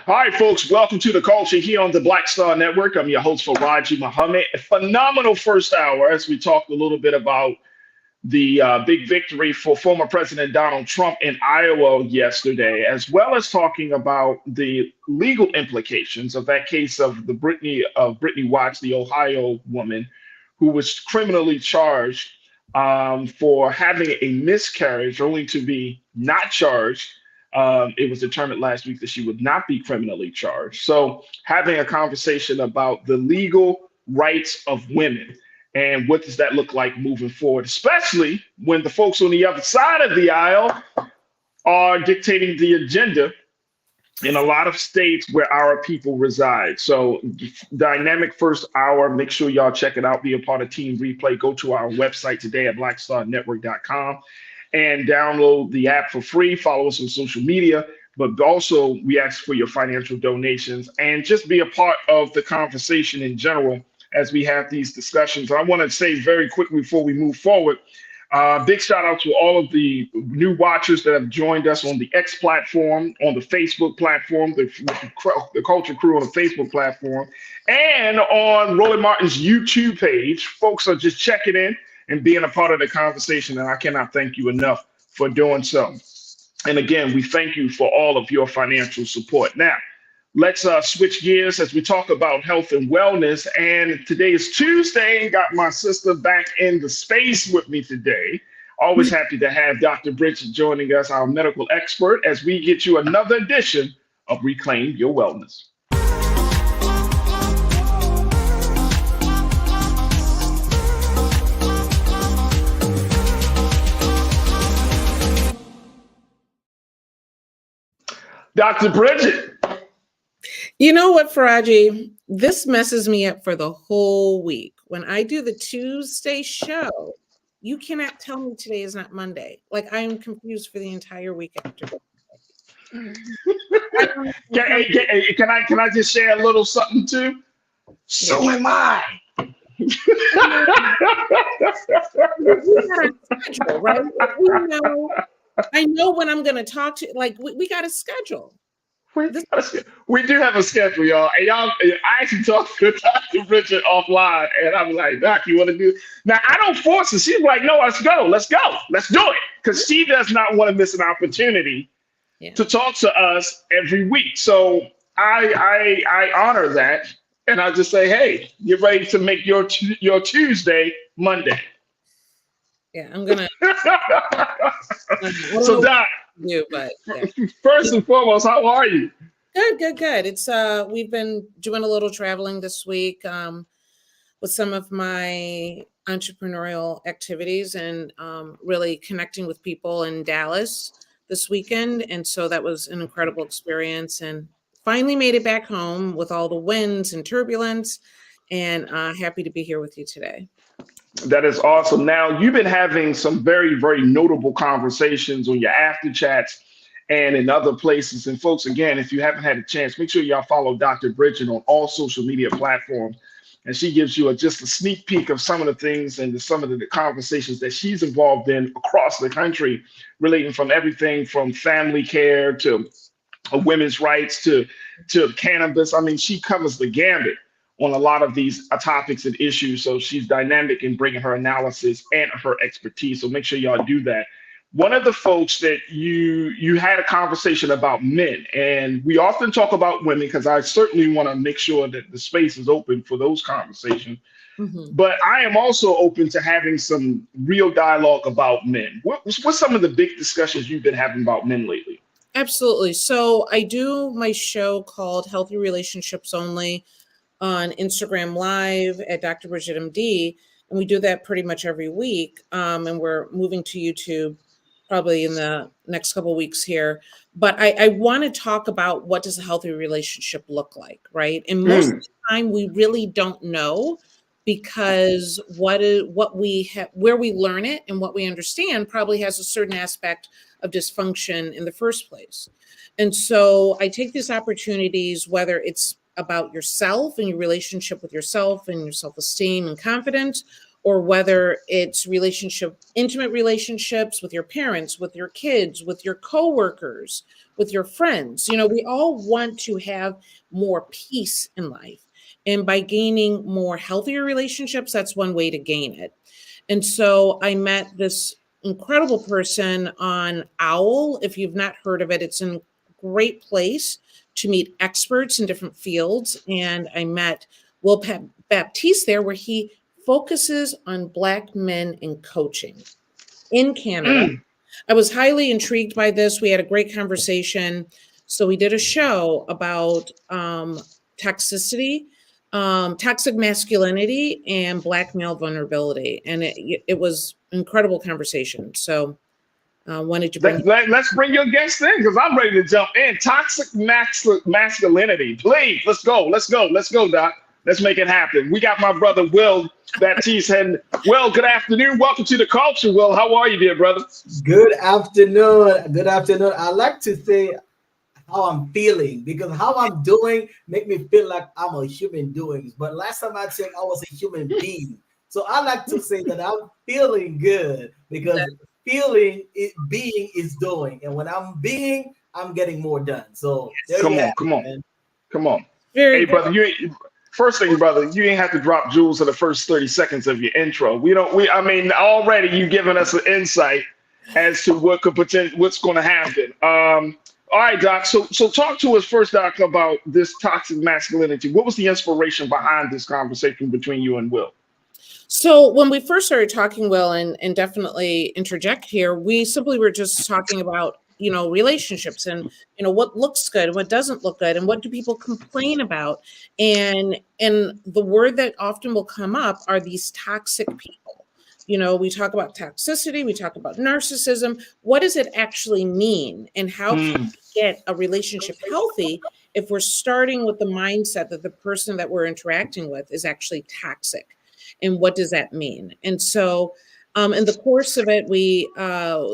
All right, folks, welcome to the culture here on the Black Star Network. I'm your host, Farajii Muhammad. A phenomenal first hour as we talked a little bit about the big victory for former President Donald Trump in Iowa yesterday, as well as talking about the legal implications of that case of the Brittany Watts, the Ohio woman, who was criminally charged for having a miscarriage, only to be not charged. It was determined last week that she would not be criminally charged. So, having a conversation about the legal rights of women and what does that look like moving forward, especially when the folks on the other side of the aisle are dictating the agenda in a lot of states where our people reside. So, dynamic first hour. Make sure y'all check it out. Be a part of Team Replay. Go to our website today at blackstarnetwork.com and download the app for free. Follow us on social media, but also we ask for your financial donations and just be a part of the conversation in general as we have these discussions. I want to say very quickly before we move forward, big shout out to all of the new watchers that have joined us on the X platform, on the Facebook platform, the Culture Crew on the Facebook platform, and on Roland Martin's YouTube page. Folks are just checking in and being a part of the conversation, and I cannot thank you enough for doing so. And again, we thank you for all of your financial support. Now, let's switch gears as we talk about health and wellness. And today is Tuesday. Got my sister back in the space with me today. Always happy to have Dr. Bridget joining us, our medical expert, as we get you another edition of Reclaim Your Wellness. Dr. Bridget. You know what, Farajii? This messes me up for the whole week. When I do the Tuesday show, you cannot tell me today is not Monday. Like, I am confused for the entire week after. Can I just share a little something too? So am I. Right? I know when I'm going to talk to, like, we got a schedule. We do have a schedule, y'all. And I actually talked to Dr. Richard offline, and I'm like, Doc, you want to do? Now, I don't force her. She's like, no, let's go, let's do it, because she does not want to miss an opportunity to talk to us every week. So I honor that, and I just say, hey, you're ready to make your Tuesday Monday. Yeah, I'm gonna. So, Doc, first and foremost, how are you? Good. It's we've been doing a little traveling this week with some of my entrepreneurial activities and really connecting with people in Dallas this weekend, and so that was an incredible experience. And finally made it back home with all the winds and turbulence, and happy to be here with you today. That is awesome. Now, you've been having some very, very notable conversations on your after chats and in other places. And folks, again, if you haven't had a chance, make sure y'all follow Dr. Bridget on all social media platforms. And she gives you just a sneak peek of some of the things and some of the conversations that she's involved in across the country, relating from everything from family care to women's rights to cannabis. I mean, she covers the gambit on a lot of these topics and issues. So she's dynamic in bringing her analysis and her expertise. So make sure y'all do that. One of the folks that you had a conversation about men, and we often talk about women because I certainly want to make sure that the space is open for those conversations. Mm-hmm. But I am also open to having some real dialogue about men. What's some of the big discussions you've been having about men lately? Absolutely. So I do my show called Healthy Relationships Only on Instagram Live at Dr. Bridget MD, and we do that pretty much every week. And we're moving to YouTube probably in the next couple of weeks here. But I want to talk about what does a healthy relationship look like, right? And most of the time, we really don't know, because what we have, where we learn it and what we understand probably has a certain aspect of dysfunction in the first place. And so I take these opportunities, whether it's about yourself and your relationship with yourself and your self-esteem and confidence, or whether it's intimate relationships with your parents, with your kids, with your coworkers, with your friends. We all want to have more peace in life. And by gaining more healthier relationships, that's one way to gain it. And so I met this incredible person on OWL. If you've not heard of it, it's a great place to meet experts in different fields. And I met Will Baptiste there, where he focuses on Black men in coaching in Canada. I was highly intrigued by this. We had a great conversation. So we did a show about toxicity, toxic masculinity, and Black male vulnerability. And it was an incredible conversation. So wanted to bring let's bring your guest in, because I'm ready to jump in. Toxic masculinity. Please, let's go, Doc. Let's make it happen. We got my brother Will Baptiste. And Will, good afternoon. Welcome to the culture. Will, how are you, dear brother? Good afternoon. Good afternoon. I like to say how I'm feeling, because how I'm doing make me feel like I'm a human doing. But last time I checked, I was a human being. So I like to say that I'm feeling good, because being is doing. And when I'm being, I'm getting more done. So come on. Hey, brother, first thing, brother, you ain't have to drop jewels in the first 30 seconds of your intro. Already you giving us an insight as to what's going to happen. All right, Doc. So talk to us first, Doc, about this toxic masculinity. What was the inspiration behind this conversation between you and Will? So when we first started talking, Will, and definitely interject here, we simply were just talking about, relationships and, what looks good and what doesn't look good and what do people complain about. And the word that often will come up are these toxic people. We talk about toxicity, we talk about narcissism. What does it actually mean? And how can we get a relationship healthy if we're starting with the mindset that the person that we're interacting with is actually toxic? And what does that mean? And so in the course of it, we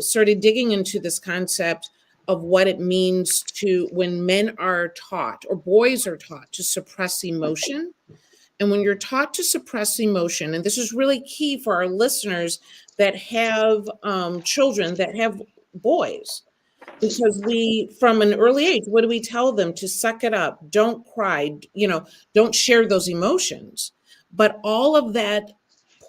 started digging into this concept of what it means to when men are taught or boys are taught to suppress emotion. And when you're taught to suppress emotion, and this is really key for our listeners that have children that have boys, because from an early age, what do we tell them? To suck it up, don't cry, don't share those emotions. But all of that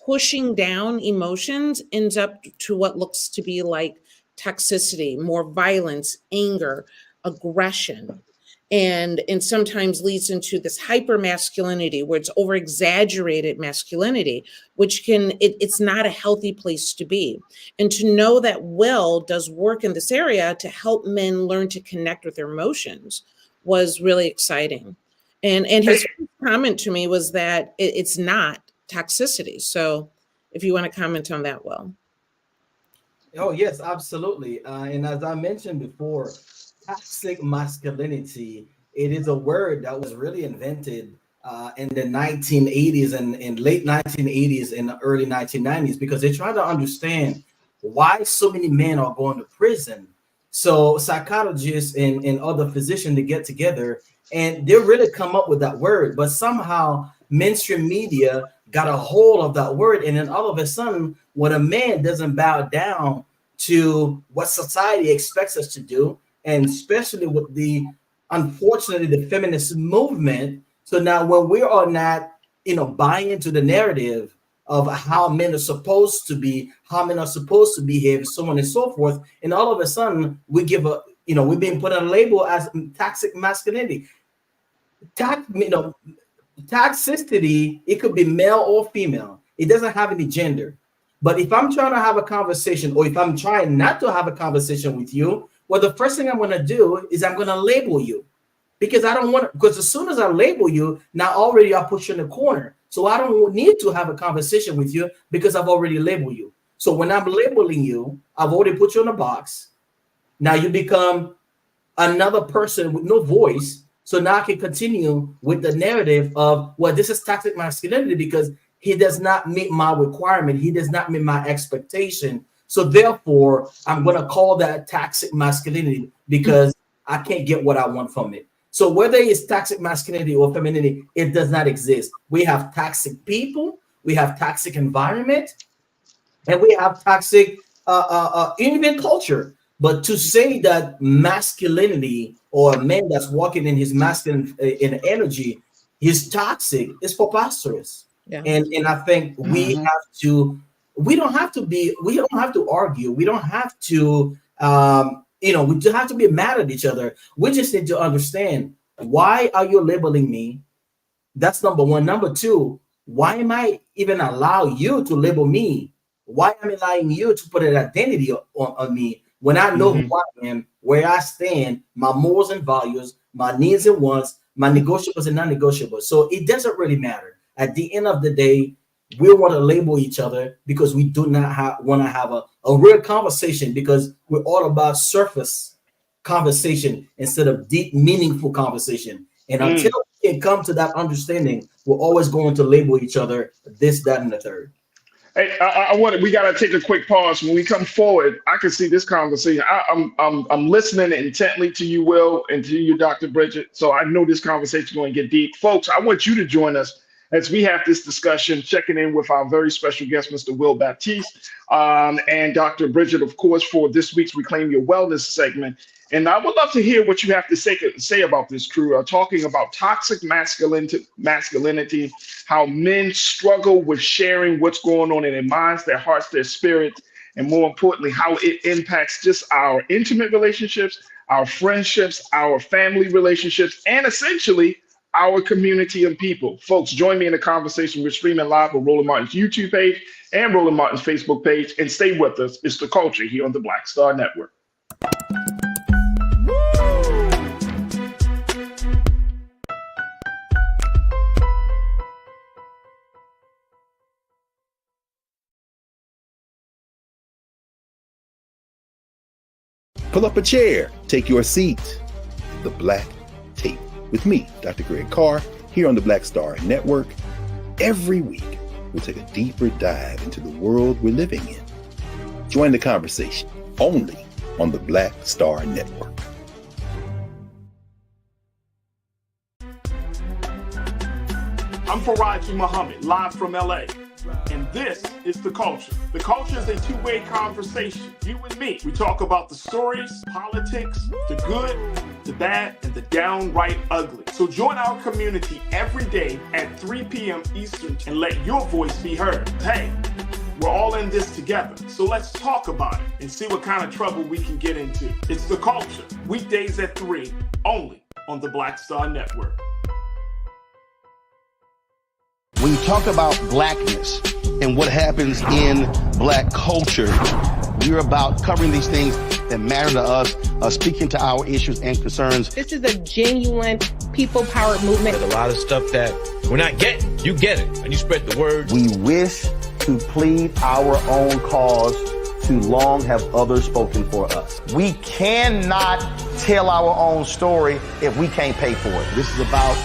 pushing down emotions ends up to what looks to be like toxicity, more violence, anger, aggression, and sometimes leads into this hyper masculinity where it's over exaggerated masculinity, which it's not a healthy place to be. And to know that Will does work in this area to help men learn to connect with their emotions was really exciting. And his comment to me was that it's not toxicity. So if you want to comment on that, Will. Oh, yes, absolutely. And as I mentioned before, toxic masculinity, it is a word that was really invented in the 1980s and late 1980s and the early 1990s, because they're trying to understand why so many men are going to prison. So psychologists and other physicians, they get together and they really come up with that word. But somehow mainstream media got a hold of that word. And then all of a sudden, when a man doesn't bow down to what society expects us to do, and especially with unfortunately, the feminist movement. So now when we are not, buying into the narrative of how men are supposed to be, how men are supposed to behave, so on and so forth, and all of a sudden we we're being put on a label as toxic masculinity. Toxicity, it could be male or female. It doesn't have any gender. But if I'm trying to have a conversation, or if I'm trying not to have a conversation with you, well, the first thing I'm going to do is I'm going to label you, because I don't want to, because as soon as I label you, now already I put you in the corner. So I don't need to have a conversation with you because I've already labeled you. So when I'm labeling you, I've already put you in a box. Now you become another person with no voice. So now I can continue with the narrative of, well, this is toxic masculinity because he does not meet my requirement. He does not meet my expectation. So therefore, I'm going to call that toxic masculinity because I can't get what I want from it. So whether it's toxic masculinity or femininity, it does not exist. We have toxic people. we have toxic environment, and we have toxic even culture. But to say that masculinity or a man that's walking in his masculine in energy is toxic is preposterous. Yeah. And I think we don't have to argue. We don't have to we don't have to be mad at each other. We just need to understand, why are you labeling me? That's number one. Number two, why am I even allow you to label me? Why am I allowing you to put an identity on me when I know who I am, where I stand, my morals and values, my needs and wants, my negotiables and non-negotiables? So it doesn't really matter. At the end of the day, we want to label each other because we do not want to have a real conversation, because we're all about surface conversation instead of deep, meaningful conversation. And until we can come to that understanding, we're always going to label each other this, that, and the third. Hey, we got to take a quick pause. When we come forward, I can see this conversation. I'm listening intently to you, Will, and to you, Dr. Bridget. So I know this conversation is going to get deep. Folks, I want you to join us as we have this discussion, checking in with our very special guest, Mr. Will Baptiste, and Dr. Bridget, of course, for this week's Reclaim Your Wellness segment. And I would love to hear what you have to say about this, crew, talking about toxic masculinity, how men struggle with sharing what's going on in their minds, their hearts, their spirits, and more importantly, how it impacts just our intimate relationships, our friendships, our family relationships, and essentially our community and people. Folks, join me in the conversation. We're streaming live on Roland Martin's YouTube page and Roland Martin's Facebook page. And stay with us. It's The Culture here on the Black Star Network. Pull up a chair, take your seat. The Black Tape with me, Dr. Greg Carr, here on the Black Star Network. Every week, we'll take a deeper dive into the world we're living in. Join the conversation only on the Black Star Network. I'm Farajii Muhammad, live from LA. And this is The Culture. The Culture is a two-way conversation. You and me. We talk about the stories, politics, the good, the bad, and the downright ugly. So join our community every day at 3 p.m. Eastern and let your voice be heard. Hey, we're all in this together. So let's talk about it and see what kind of trouble we can get into. It's The Culture, weekdays at 3, only on the Black Star Network. When you talk about blackness and what happens in black culture, we're about covering these things that matter to us, speaking to our issues and concerns. This is a genuine people-powered movement. There's a lot of stuff that we're not getting. You get it, and you spread the word. We wish to plead our own cause. Too long have others spoken for us. We cannot tell our own story if we can't pay for it. This is about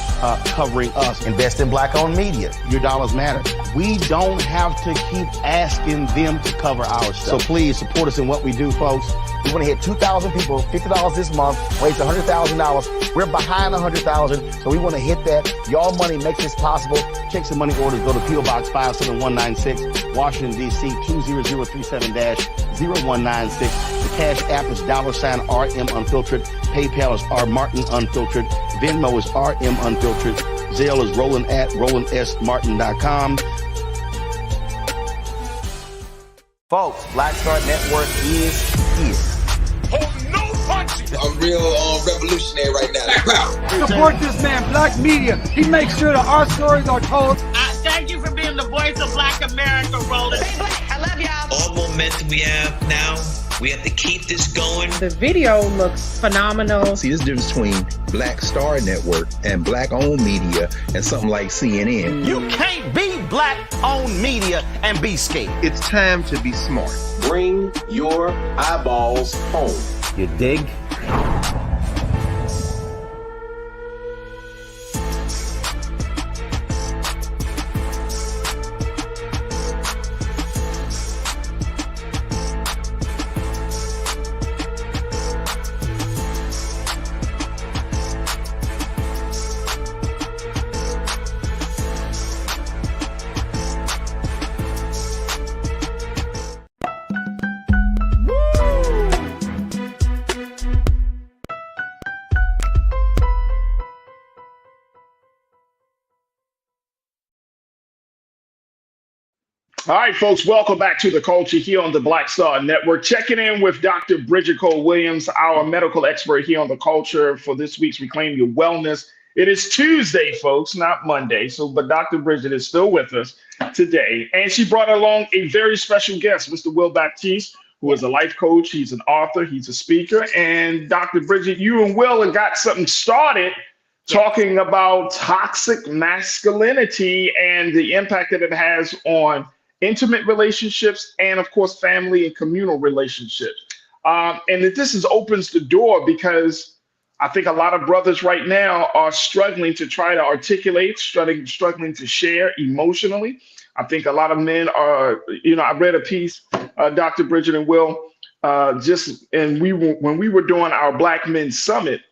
covering us. Invest in black-owned media. Your dollars matter. We don't have to keep asking them to cover our stuff. So please support us in what we do, folks. We want to hit 2,000 people, $50 this month, raise $100,000. We're behind 100,000, so we want to hit that. Y'all money makes this possible. Check some money orders. Go to P.O. Box 57196, Washington, D.C. 20037-0196. The Cash App is $RM Unfiltered. PayPal is R Martin Unfiltered. Venmo is RM Unfiltered. Zelle is Roland at RolandSMartin.com. Folks, Black Star Network is here. Oh, no punches! I'm real revolutionary right now. Support this man, Black Media. He makes sure that our stories are told. Thank you for being the voice of Black America, Roland. Stay black. I love y'all. All momentum we have now, we have to keep this going. The video looks phenomenal. See, this difference between Black Star Network and black-owned media and something like CNN. You can't be black-owned media and be scared. It's time to be smart. Bring your eyeballs home. You dig? All right, folks, welcome back to the culture here on the Black Star Network. Checking in with Dr. Bridget Cole Williams, our medical expert here on the culture for this week's Reclaim Your Wellness. It is Tuesday, folks, not Monday. But Dr. Bridget is still with us today. And she brought along a very special guest, Mr. Will Baptiste, who is a life coach. He's an author. He's a speaker. And Dr. Bridget, you and Will have got something started talking about toxic masculinity and the impact that it has on intimate relationships and, of course, family and communal relationships. And that this opens the door because I think a lot of brothers right now are struggling to try to articulate, struggling to share emotionally. I think a lot of men are, I read a piece, Dr. Bridget and Will, when we were doing our Black Men Summit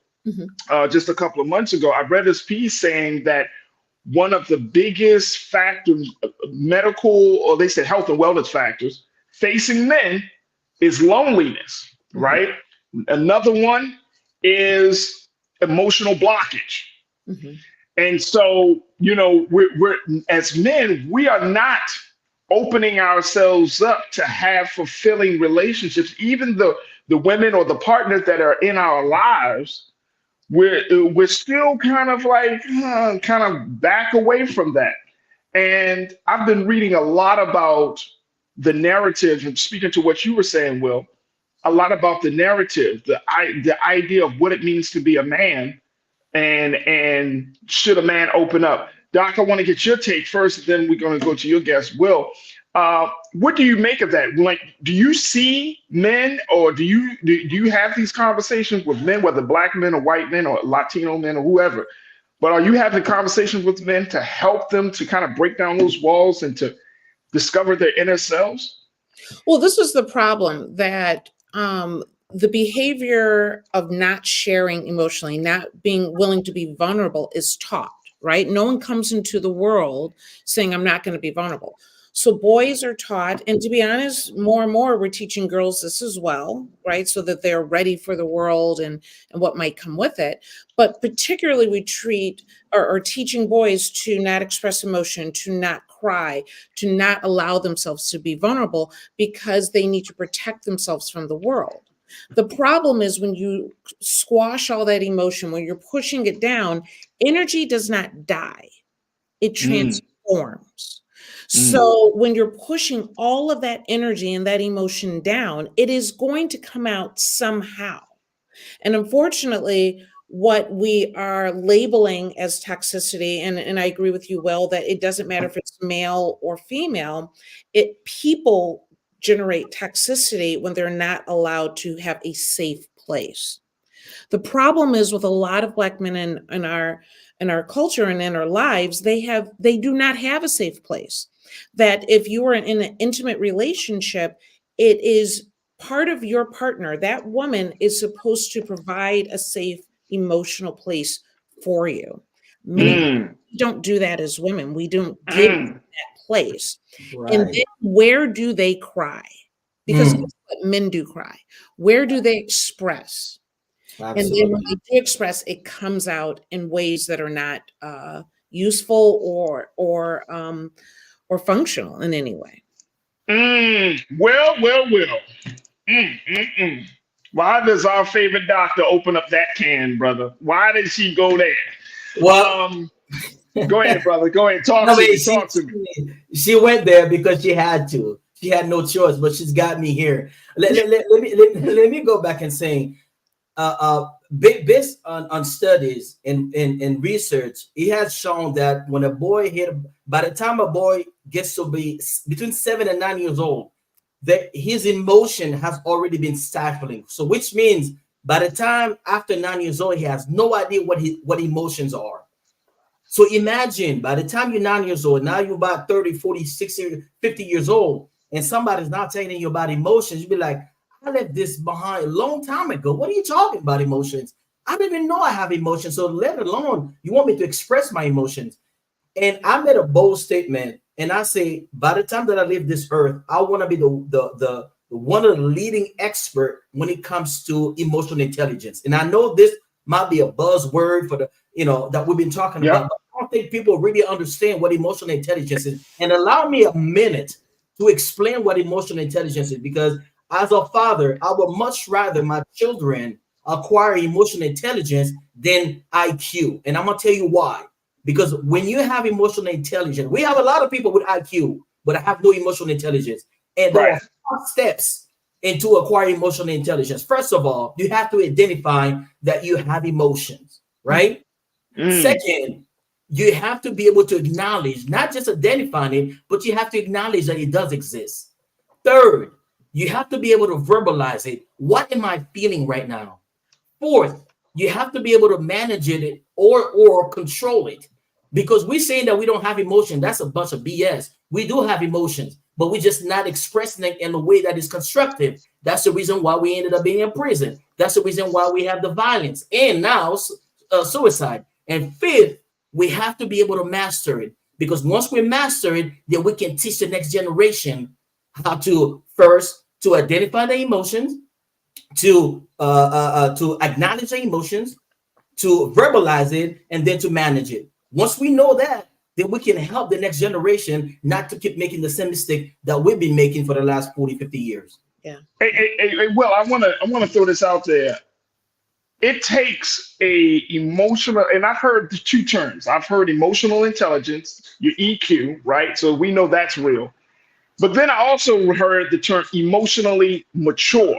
just a couple of months ago, I read this piece saying that one of the biggest factors, medical, or they said health and wellness factors facing men is loneliness, right? Another one is emotional blockage. And so, we're as men, we are not opening ourselves up to have fulfilling relationships. Even the women or the partners that are in our lives, we're still kind of back away from that. And I've been reading a lot about the narrative, and speaking to what you were saying, Will, a lot about the narrative, the idea of what it means to be a man, and should a man open up. Doc, I want to get your take first, then we're going to go to your guest, Will. What do you make of that? Like, do you see men, or do you have these conversations with men, whether Black men or white men or Latino men or whoever? But are you having conversations with men to help them to kind of break down those walls and to discover their inner selves? Well, this is the problem, that the behavior of not sharing emotionally, not being willing to be vulnerable is taught, right? No one comes into the world saying, I'm not going to be vulnerable. So boys are taught, and to be honest, more and more we're teaching girls this as well, right? So that they're ready for the world and what might come with it. But particularly we treat or teaching boys to not express emotion, to not cry, to not allow themselves to be vulnerable because they need to protect themselves from the world. The problem is when you squash all that emotion, when you're pushing it down, energy does not die, it transforms. So when you're pushing all of that energy and that emotion down, it is going to come out somehow. And unfortunately, what we are labeling as toxicity, and I agree with you, Will, that it doesn't matter if it's male or female, people generate toxicity when they're not allowed to have a safe place. The problem is with a lot of Black men in our culture and in our lives, they do not have a safe place. That if you are in an intimate relationship, it is part of your partner. That woman is supposed to provide a safe emotional place for you. Many don't do that as women. We don't give that place. Right. And then where do they cry? Because that's what men do cry. Where do they express? Absolutely. And then when they do express, it comes out in ways that are not useful or functional in any way. Well. Why does our favorite doctor open up that can, brother? Why did she go there? Well, go ahead, brother. Go ahead. Talk to me. She went there because she had to. She had no choice, but she's got me here. Let me go back and say, based on studies and research, it has shown that when a boy by the time a boy gets to be between 7 and 9 years old, that his emotion has already been stifling. So which means by the time after 9 years old, he has no idea what emotions are. So imagine by the time you're 9 years old, now you're about 30, 40, 60, 50 years old, and somebody's not telling you about emotions. You'd be like, I left this behind a long time ago. What are you talking about emotions? I don't even know I have emotions. So let alone you want me to express my emotions. And I made a bold statement. And I say, by the time that I leave this earth, I want to be the one of the leading expert when it comes to emotional intelligence. And I know this might be a buzzword for that we've been talking about, but I don't think people really understand what emotional intelligence is. And allow me a minute to explain what emotional intelligence is, because as a father, I would much rather my children acquire emotional intelligence than IQ. And I'm going to tell you why. Because when you have emotional intelligence, we have a lot of people with IQ, but I have no emotional intelligence. And there are 4 steps into acquiring emotional intelligence. First of all, you have to identify that you have emotions, right? Second, you have to be able to acknowledge, not just identifying it, but you have to acknowledge that it does exist. Third, you have to be able to verbalize it. What am I feeling right now? Fourth, you have to be able to manage it or control it. Because we're saying that we don't have emotion. That's a bunch of BS. We do have emotions, but we're just not expressing it in a way that is constructive. That's the reason why we ended up being in prison. That's the reason why we have the violence and now suicide. And fifth, we have to be able to master it, because once we master it, then we can teach the next generation how to first to identify the emotions, to acknowledge the emotions, to verbalize it, and then to manage it. Once we know that, then we can help the next generation not to keep making the same mistake that we've been making for the last 40, 50 years. Yeah. Hey, Will, I want to throw this out there. It takes a emotional, and I've heard the 2 terms. I've heard emotional intelligence, your EQ, right? So we know that's real. But then I also heard the term emotionally mature.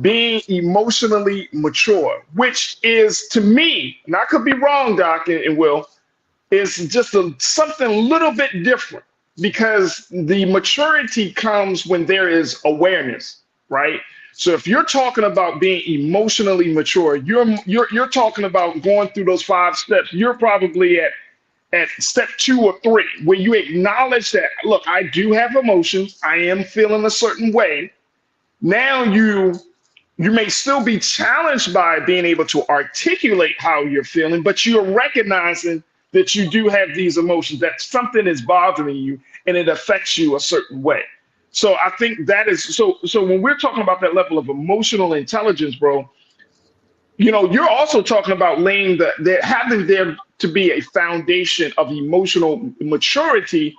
Being emotionally mature, which is, to me, and I could be wrong, Doc and Will, is just something a little bit different, because the maturity comes when there is awareness, right? So if you're talking about being emotionally mature, you're talking about going through those 5 steps. You're probably at step 2 or 3, where you acknowledge that, look, I do have emotions. I am feeling a certain way. Now you may still be challenged by being able to articulate how you're feeling, but you're recognizing that you do have these emotions, that something is bothering you and it affects you a certain way. So I think that is so when we're talking about that level of emotional intelligence, bro, you're also talking about having there to be a foundation of emotional maturity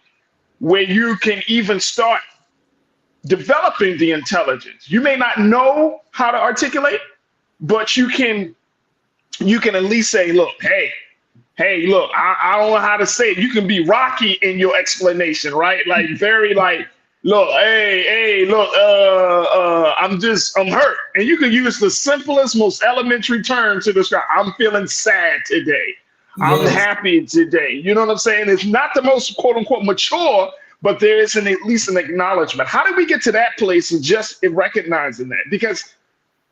where you can even start developing the intelligence. You may not know how to articulate, but you can at least say, look, hey, look, I don't know how to say it. You can be rocky in your explanation, right? Like very like, look, hey, look, I'm hurt. And you can use the simplest, most elementary term to describe, I'm feeling sad today. I'm happy today. You know what I'm saying? It's not the most quote unquote mature, but there is at least an acknowledgement. How did we get to that place of just recognizing that? Because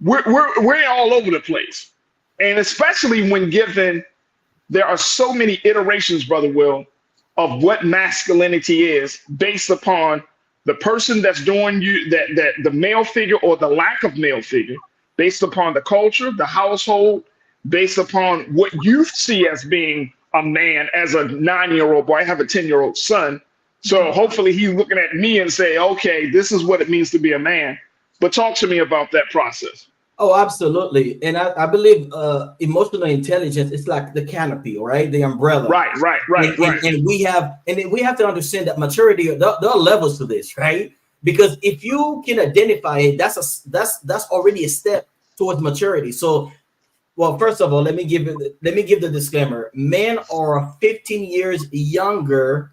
we're all over the place. And especially when given, there are so many iterations, Brother Will, of what masculinity is based upon the person that's doing that the male figure or the lack of male figure, based upon the culture, the household, based upon what you see as being a man. As a 9-year-old boy, I have a 10-year-old son. So hopefully he's looking at me and say, okay, this is what it means to be a man. But talk to me about that process. Oh, absolutely. And I believe emotional intelligence is like the canopy, right? The umbrella. Right. And we have to understand that maturity, there are levels to this, right? Because if you can identify it, that's already a step towards maturity. So, well, first of all, let me give the disclaimer. Men are 15 years younger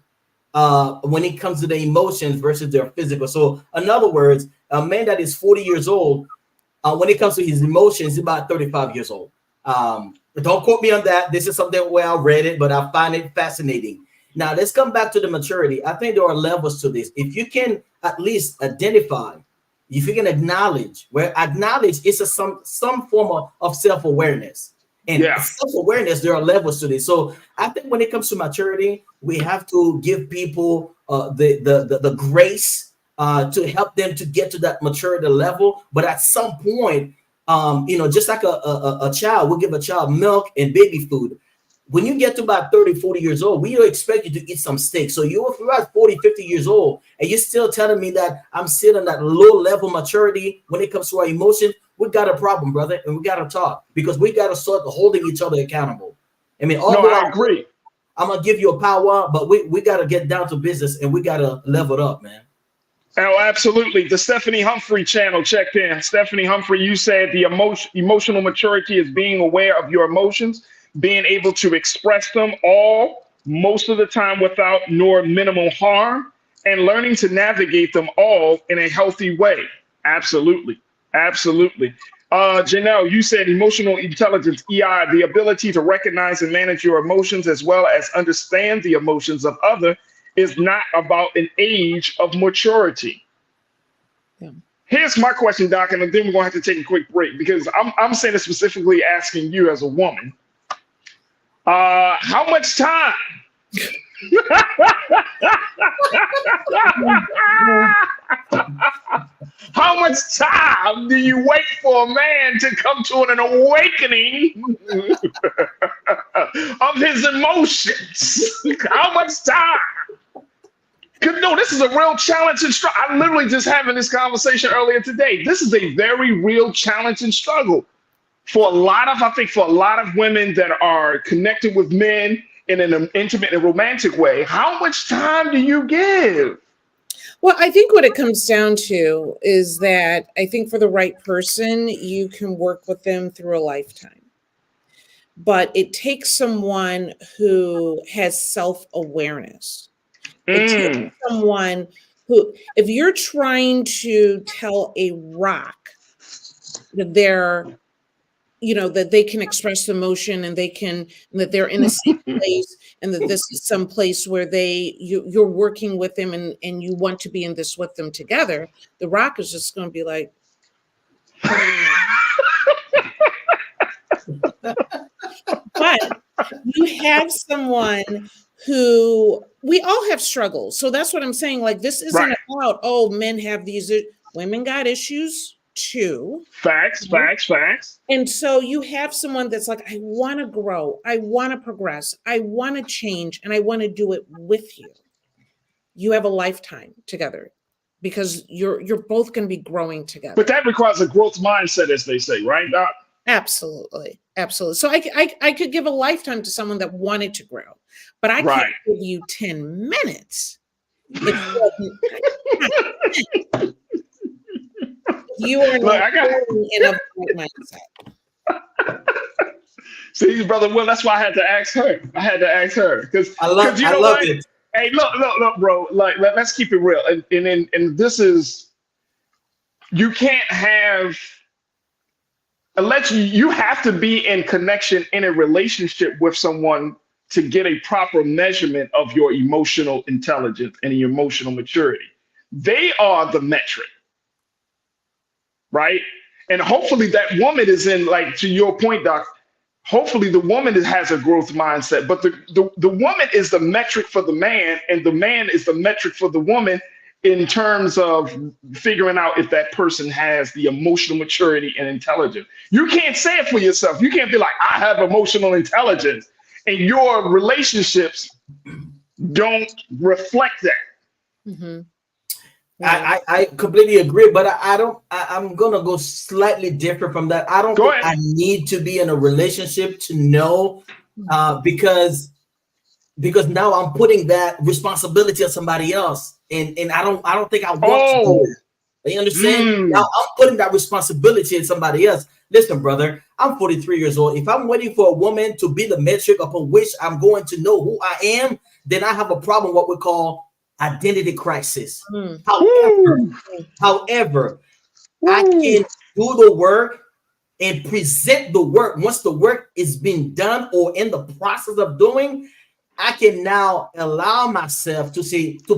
when it comes to the emotions versus their physical. So, in other words, a man that is 40 years old, when it comes to his emotions, he's about 35 years old. Don't quote me on that. This is something where I read it, but I find it fascinating. Now, let's come back to the maturity. I think there are levels to this. If you can at least identify, if you can acknowledge, is some form of self-awareness. And self-awareness, there are levels to this. So I think when it comes to maturity, we have to give people the grace to help them to get to that maturity level. But at some point, just like a child, we'll give a child milk and baby food. When you get to about 30, 40 years old, we don't expect you to eat some steak. So if you're at 40, 50 years old, and you're still telling me that I'm still in that low level maturity when it comes to our emotions, we got a problem, brother, and we got to talk, because we got to start holding each other accountable. I mean, I agree. I'm gonna give you a power, but we gotta get down to business and we gotta level it up, man. Oh, absolutely. The Stephanie Humphrey channel checked in. Stephanie Humphrey, you said the emotional maturity is being aware of your emotions, being able to express them all, most of the time without nor minimal harm, and learning to navigate them all in a healthy way. Absolutely. Absolutely. Janelle, you said emotional intelligence, EI, the ability to recognize and manage your emotions as well as understand the emotions of others is not about an age of maturity. Yeah. Here's my question, Doc, and then we're gonna have to take a quick break because I'm saying it specifically asking you as a woman. How much time? How much time do you wait for a man to come to an awakening of his emotions? How much time? No, this is a real challenge and struggle. I'm literally just having this conversation earlier today. This is a very real challenge and struggle for a lot of women that are connected with men in an intimate and romantic way. How much time do you give? Well, I think what it comes down to is that I think for the right person, you can work with them through a lifetime. But it takes someone who has self-awareness. It takes someone who, if you're trying to tell a rock that they're, that they can express emotion and that they're in a safe place and that this is some place where you're working with them and you want to be in this with them together, the rock is just going to be like, but you have someone who, we all have struggles. So that's what I'm saying. Like, this isn't about, oh, men have these, women got issues too. Facts. And so you have someone that's like, I want to grow, I want to progress, I want to change, and I want to do it with you. You have a lifetime together because you're both going to be growing together. But that requires a growth mindset, as they say, right, Doc? Absolutely. So I could give a lifetime to someone that wanted to grow, but I can't give you 10 minutes. You are not in a mindset. See, Brother Will, that's why I had to ask her. Because I love it. Hey, look, bro. Like, let's keep it real. And this is, you can't have, unless you have to be in connection in a relationship with someone to get a proper measurement of your emotional intelligence and your emotional maturity. They are the metric, right? And hopefully that woman is in, like, to your point, Doc, hopefully the woman has a growth mindset, but the woman is the metric for the man, and the man is the metric for the woman in terms of figuring out if that person has the emotional maturity and intelligence. You can't say it for yourself. You can't be like, I have emotional intelligence, and your relationships don't reflect that. Mm-hmm. I completely agree, but I'm gonna go slightly different from that. I don't think I need to be in a relationship to know, because now I'm putting that responsibility on somebody else, and I don't think I want to do it. You understand? Now I'm putting that responsibility on somebody else. Listen, brother, I'm 43 years old. If I'm waiting for a woman to be the metric upon which I'm going to know who I am, then I have a problem, what we call identity crisis. However, I can do the work and present the work. Once the work is being done or in the process of doing, I can now allow myself to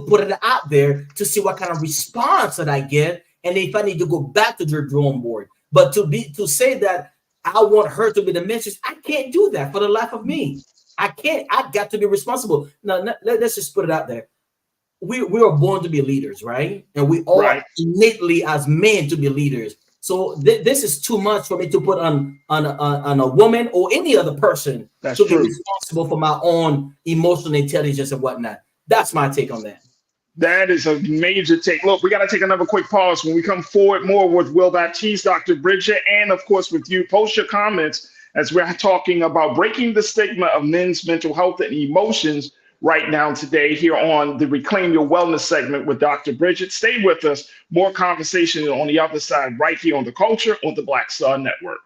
put it out there to see what kind of response that I get, and if I need to go back to the drawing board. But to say that I want her to be the mistress, I can't do that for the life of me. I can't. I've got to be responsible. Now, let's just put it out there. We are born to be leaders, right? And we all innately as men to be leaders. So this is too much for me to put on a woman or any other person to be responsible for my own emotional intelligence and whatnot. That's my take on that. That is a major take. Look, we got to take another quick pause. When we come forward, more with Will Baptiste, Dr. Bridget, and of course with you. Post your comments as we're talking about breaking the stigma of men's mental health and emotions right now today here on the Reclaim Your Wellness segment with Dr. Bridget. Stay with us. More conversation on the other side right here on The Culture on the Black Star Network.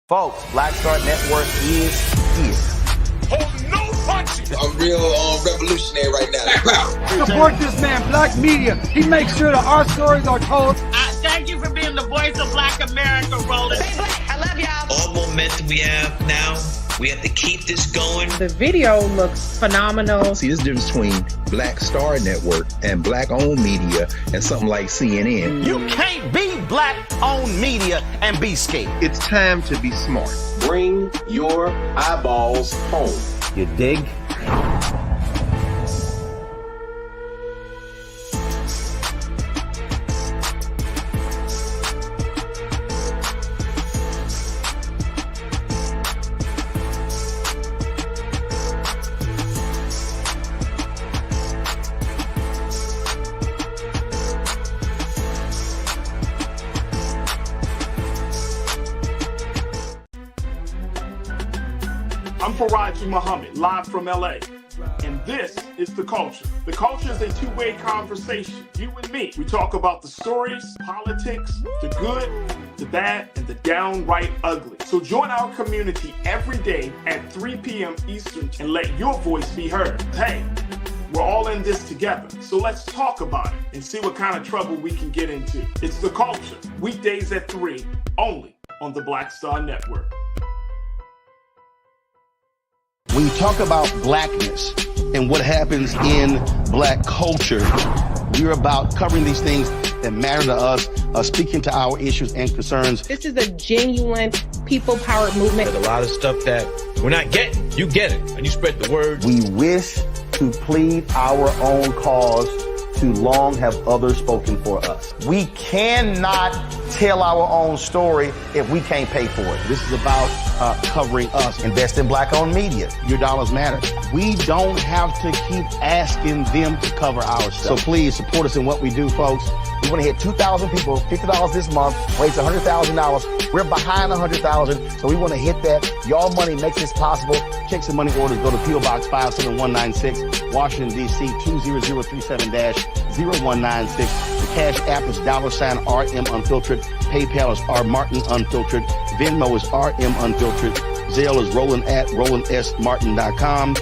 Folks, Black Star Network is here. I'm real revolutionary right now. Support this man, Black Media. He makes sure that our stories are told. Thank you for being the voice of Black America, Roland. Stay black. I love y'all. All momentum we have now, we have to keep this going. The video looks phenomenal. See, this difference between Black Star Network and black-owned media and something like CNN. You can't be black-owned media and be scared. It's time to be smart. Bring your eyeballs home. You dig? I'm Farajii Muhammad, live from LA. And this is The Culture. The Culture is a two-way conversation. You and me. We talk about the stories, politics, the good, the bad, and the downright ugly. So join our community every day at 3 p.m. Eastern and let your voice be heard. Hey, we're all in this together. So let's talk about it and see what kind of trouble we can get into. It's The Culture, weekdays at 3, only on the Black Star Network. When you talk about blackness and what happens in black culture, we're about covering these things that matter to us, speaking to our issues and concerns. This is a genuine people-powered movement. There's a lot of stuff that we're not getting. You get it, and you spread the word. We wish to plead our own cause. Too long have others spoken for us. We cannot tell our own story if we can't pay for it. This is about covering us. Invest in black-owned media. Your dollars matter. We don't have to keep asking them to cover our stuff. So please support us in what we do, folks. We want to hit 2,000 people, $50 this month, raise $100,000. We're behind 100,000, so we want to hit that. Your money makes this possible. Checks and money orders go to P.O. Box 57196, Washington, D.C. 20037-0196. The Cash App is $RM Unfiltered. PayPal is R Martin Unfiltered. Venmo is RM Unfiltered. Zelle is Roland at RolandSMartin.com.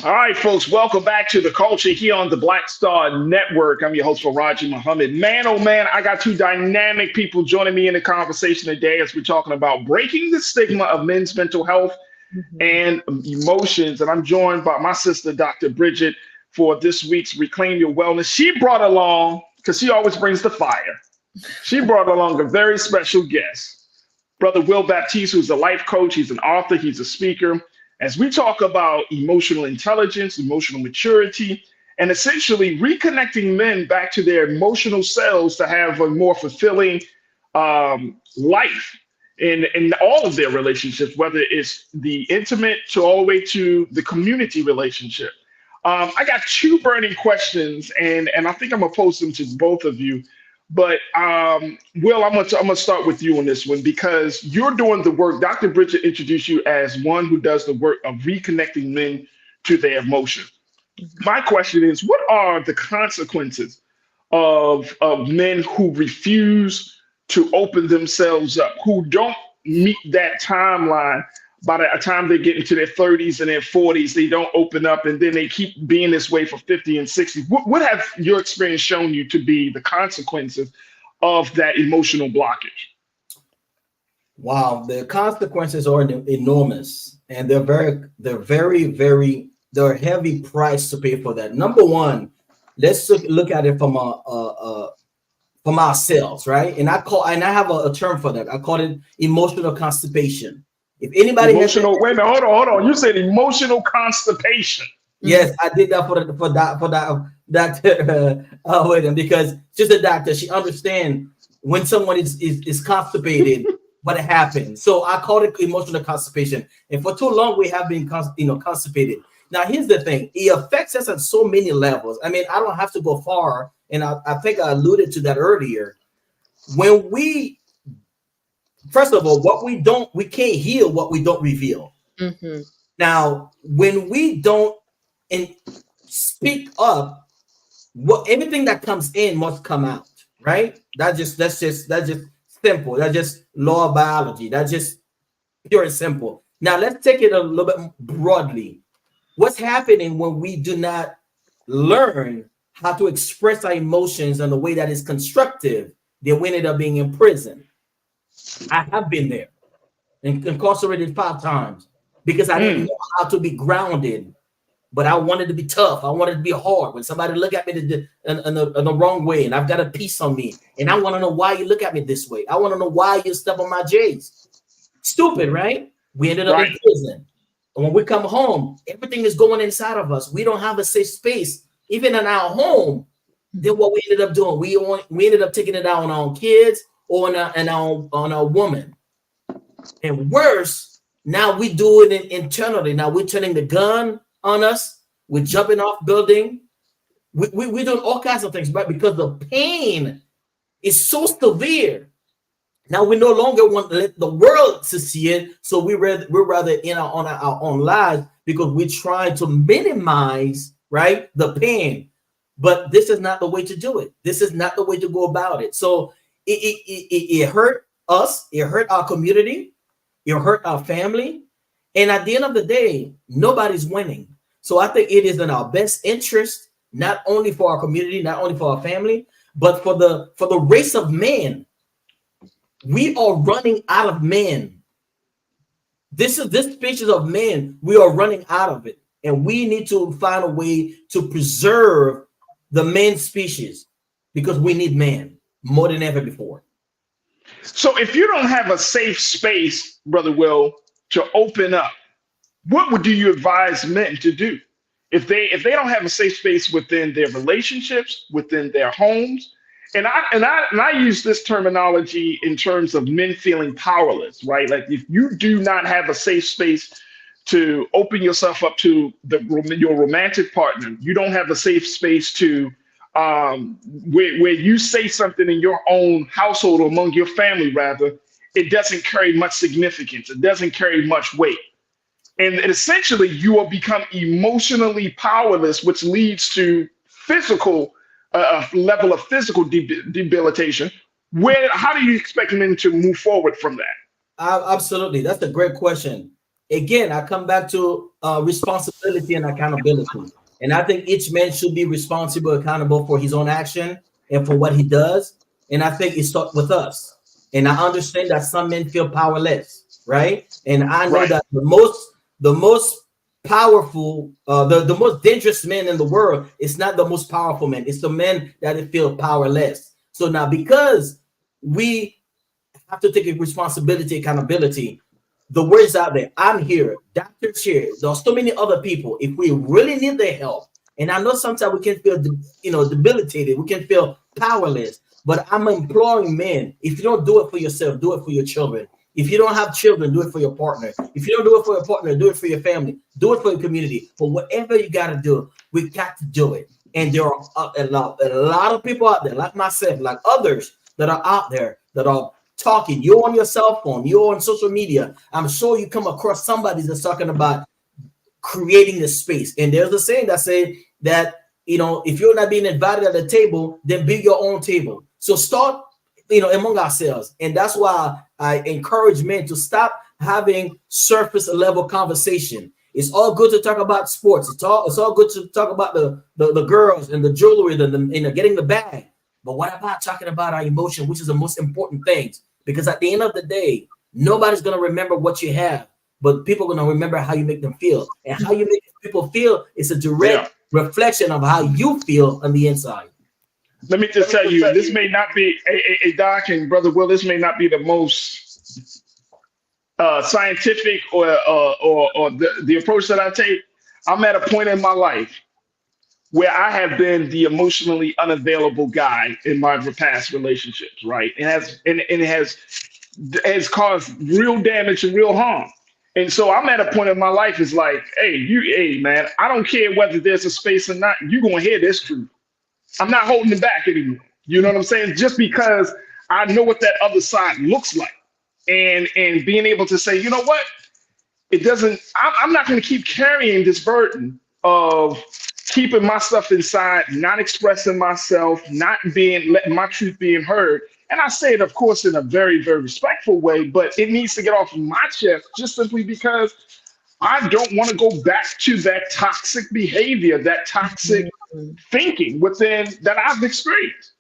All right, folks, welcome back to The Culture here on the Black Star Network. I'm your host, Farajii Muhammad. Man, oh man, I got two dynamic people joining me in the conversation today as we're talking about breaking the stigma of men's mental health and emotions. And I'm joined by my sister, Dr. Bridget, for this week's Reclaim Your Wellness. She brought along, because she always brings the fire, she brought along a very special guest, Brother Will Baptiste, who's a life coach. He's an author. He's a speaker. As we talk about emotional intelligence, emotional maturity, and essentially reconnecting men back to their emotional selves to have a more fulfilling life in all of their relationships, whether it's the intimate to all the way to the community relationship. I got two burning questions, and I think I'm gonna pose them to both of you. But Will, I'm gonna start with you on this one because you're doing the work. Dr. Bridget introduced you as one who does the work of reconnecting men to their emotion. My question is, what are the consequences of men who refuse to open themselves up, who don't meet that timeline? By the time they get into their 30s and their 40s, they don't open up, and then they keep being this way for 50 and 60. What have your experience shown you to be the consequences of that emotional blockage? Wow, the consequences are enormous, and they're heavy price to pay for that. Number one, let's look at it from ourselves, right? And I have a term for that. I call it emotional constipation. If anybody emotional, wait a minute, hold on. You said emotional constipation. Yes, I did that for Dr. William, because she's a doctor. She understands when someone is constipated, what happens. So I call it emotional constipation. And for too long, we have been constipated. Now, here's the thing. It affects us at so many levels. I mean, I don't have to go far. And I think I alluded to that earlier. When we, first of all, we can't heal what we don't reveal. Mm-hmm. Now, when we don't speak up, everything that comes in must come out, right? That's just simple. That's just law of biology. That's just pure and simple. Now, let's take it a little bit broadly. What's happening when we do not learn how to express our emotions in a way that is constructive? Then we ended up being in prison. I have been there and incarcerated 5 times because I didn't know how to be grounded, but I wanted to be tough. I wanted to be hard. When somebody look at me in the wrong way and I've got a piece on me and I want to know why you look at me this way. I want to know why you step on my J's. Stupid, right? We ended up in prison. And when we come home, everything is going inside of us. We don't have a safe space, even in our home. Then what we ended up doing, we ended up taking it out on our own kids or on our woman. And worse, now we do it internally. Now we're turning the gun on us. We're jumping off building. We're doing all kinds of things, right? Because the pain is so severe. Now we no longer want to let the world to see it. So we're rather in on our own lives because we're trying to minimize, right, the pain. But this is not the way to do it. This is not the way to go about it. So it hurt us. It hurt our community. It hurt our family. And at the end of the day, nobody's winning. So I think it is in our best interest, not only for our community, not only for our family, but for the race of men. We are running out of men. This species of men, we are running out of it. And we need to find a way to preserve the man species because we need men more than ever before. So if you don't have a safe space, Brother Will, to open up, what would you advise men to do? If they don't have a safe space within their relationships, within their homes, and I use this terminology in terms of men feeling powerless, right? Like if you do not have a safe space to open yourself up to your romantic partner, you don't have a safe space to where you say something in your own household or among your family, rather, it doesn't carry much significance. It doesn't carry much weight. And essentially, you will become emotionally powerless, which leads to a level of physical debilitation. How do you expect men to move forward from that? Absolutely. That's a great question. Again, I come back to responsibility and accountability. And I think each man should be responsible, accountable for his own action and for what he does. And I think it starts with us. And I understand that some men feel powerless, right? And I know that the most powerful, the most dangerous men in the world is not the most powerful men. It's the men that feel powerless. So now, because we have to take a responsibility, accountability, the word's out there. I'm here. Doctor's here. There's so many other people. If we really need their help, and I know sometimes we can feel, debilitated. We can feel powerless. But I'm imploring men, if you don't do it for yourself, do it for your children. If you don't have children, do it for your partner. If you don't do it for your partner, do it for your family. Do it for your community. But whatever you got to do, we got to do it. And there are a lot of people out there, like myself, like others that are out there that are talking. You're on your cell phone. You're on social media. I'm sure you come across somebody that's talking about creating the space. And there's a saying that say that, if you're not being invited at the table, then build your own table. So start, among ourselves. And that's why I encourage men to stop having surface level conversation. It's all good to talk about sports. It's all good to talk about the girls and the jewelry, getting the bag. But what about talking about our emotion, which is the most important thing? Because at the end of the day, nobody's going to remember what you have, but people are going to remember how you make them feel. And how you make people feel is a direct reflection of how you feel on the inside. Let me just tell you, this may not be a Doc and Brother Will, this may not be the most scientific or the approach that I take, I'm at a point in my life where I have been the emotionally unavailable guy in my past relationships, right? And it has caused real damage and real harm. And so I'm at a point in my life is like, hey man, I don't care whether there's a space or not, you're gonna hear this truth. I'm not holding it back anymore. You know what I'm saying? Just because I know what that other side looks like. And being able to say, you know what? It doesn't, I'm not going to keep carrying this burden of keeping my stuff inside, not expressing myself, not letting my truth being heard. And I say it, of course, in a very, very respectful way, but it needs to get off my chest just simply because I don't want to go back to that toxic behavior, that toxic thinking within that I've experienced.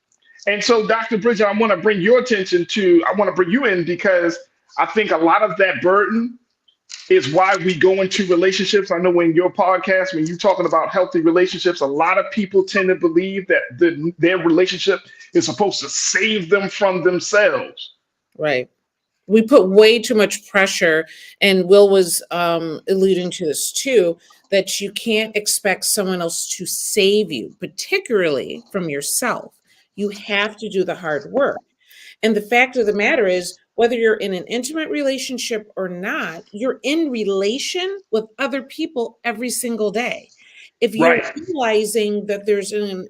And so, Dr. Bridget, I want to bring your attention to, I want to bring you in because I think a lot of that burden is why we go into relationships. I know in your podcast, when you're talking about healthy relationships, a lot of people tend to believe that their relationship is supposed to save them from themselves. Right. We put way too much pressure, and Will was alluding to this too, that you can't expect someone else to save you, particularly from yourself. You have to do the hard work. And the fact of the matter is, whether you're in an intimate relationship or not, you're in relation with other people every single day. If you're realizing that there's an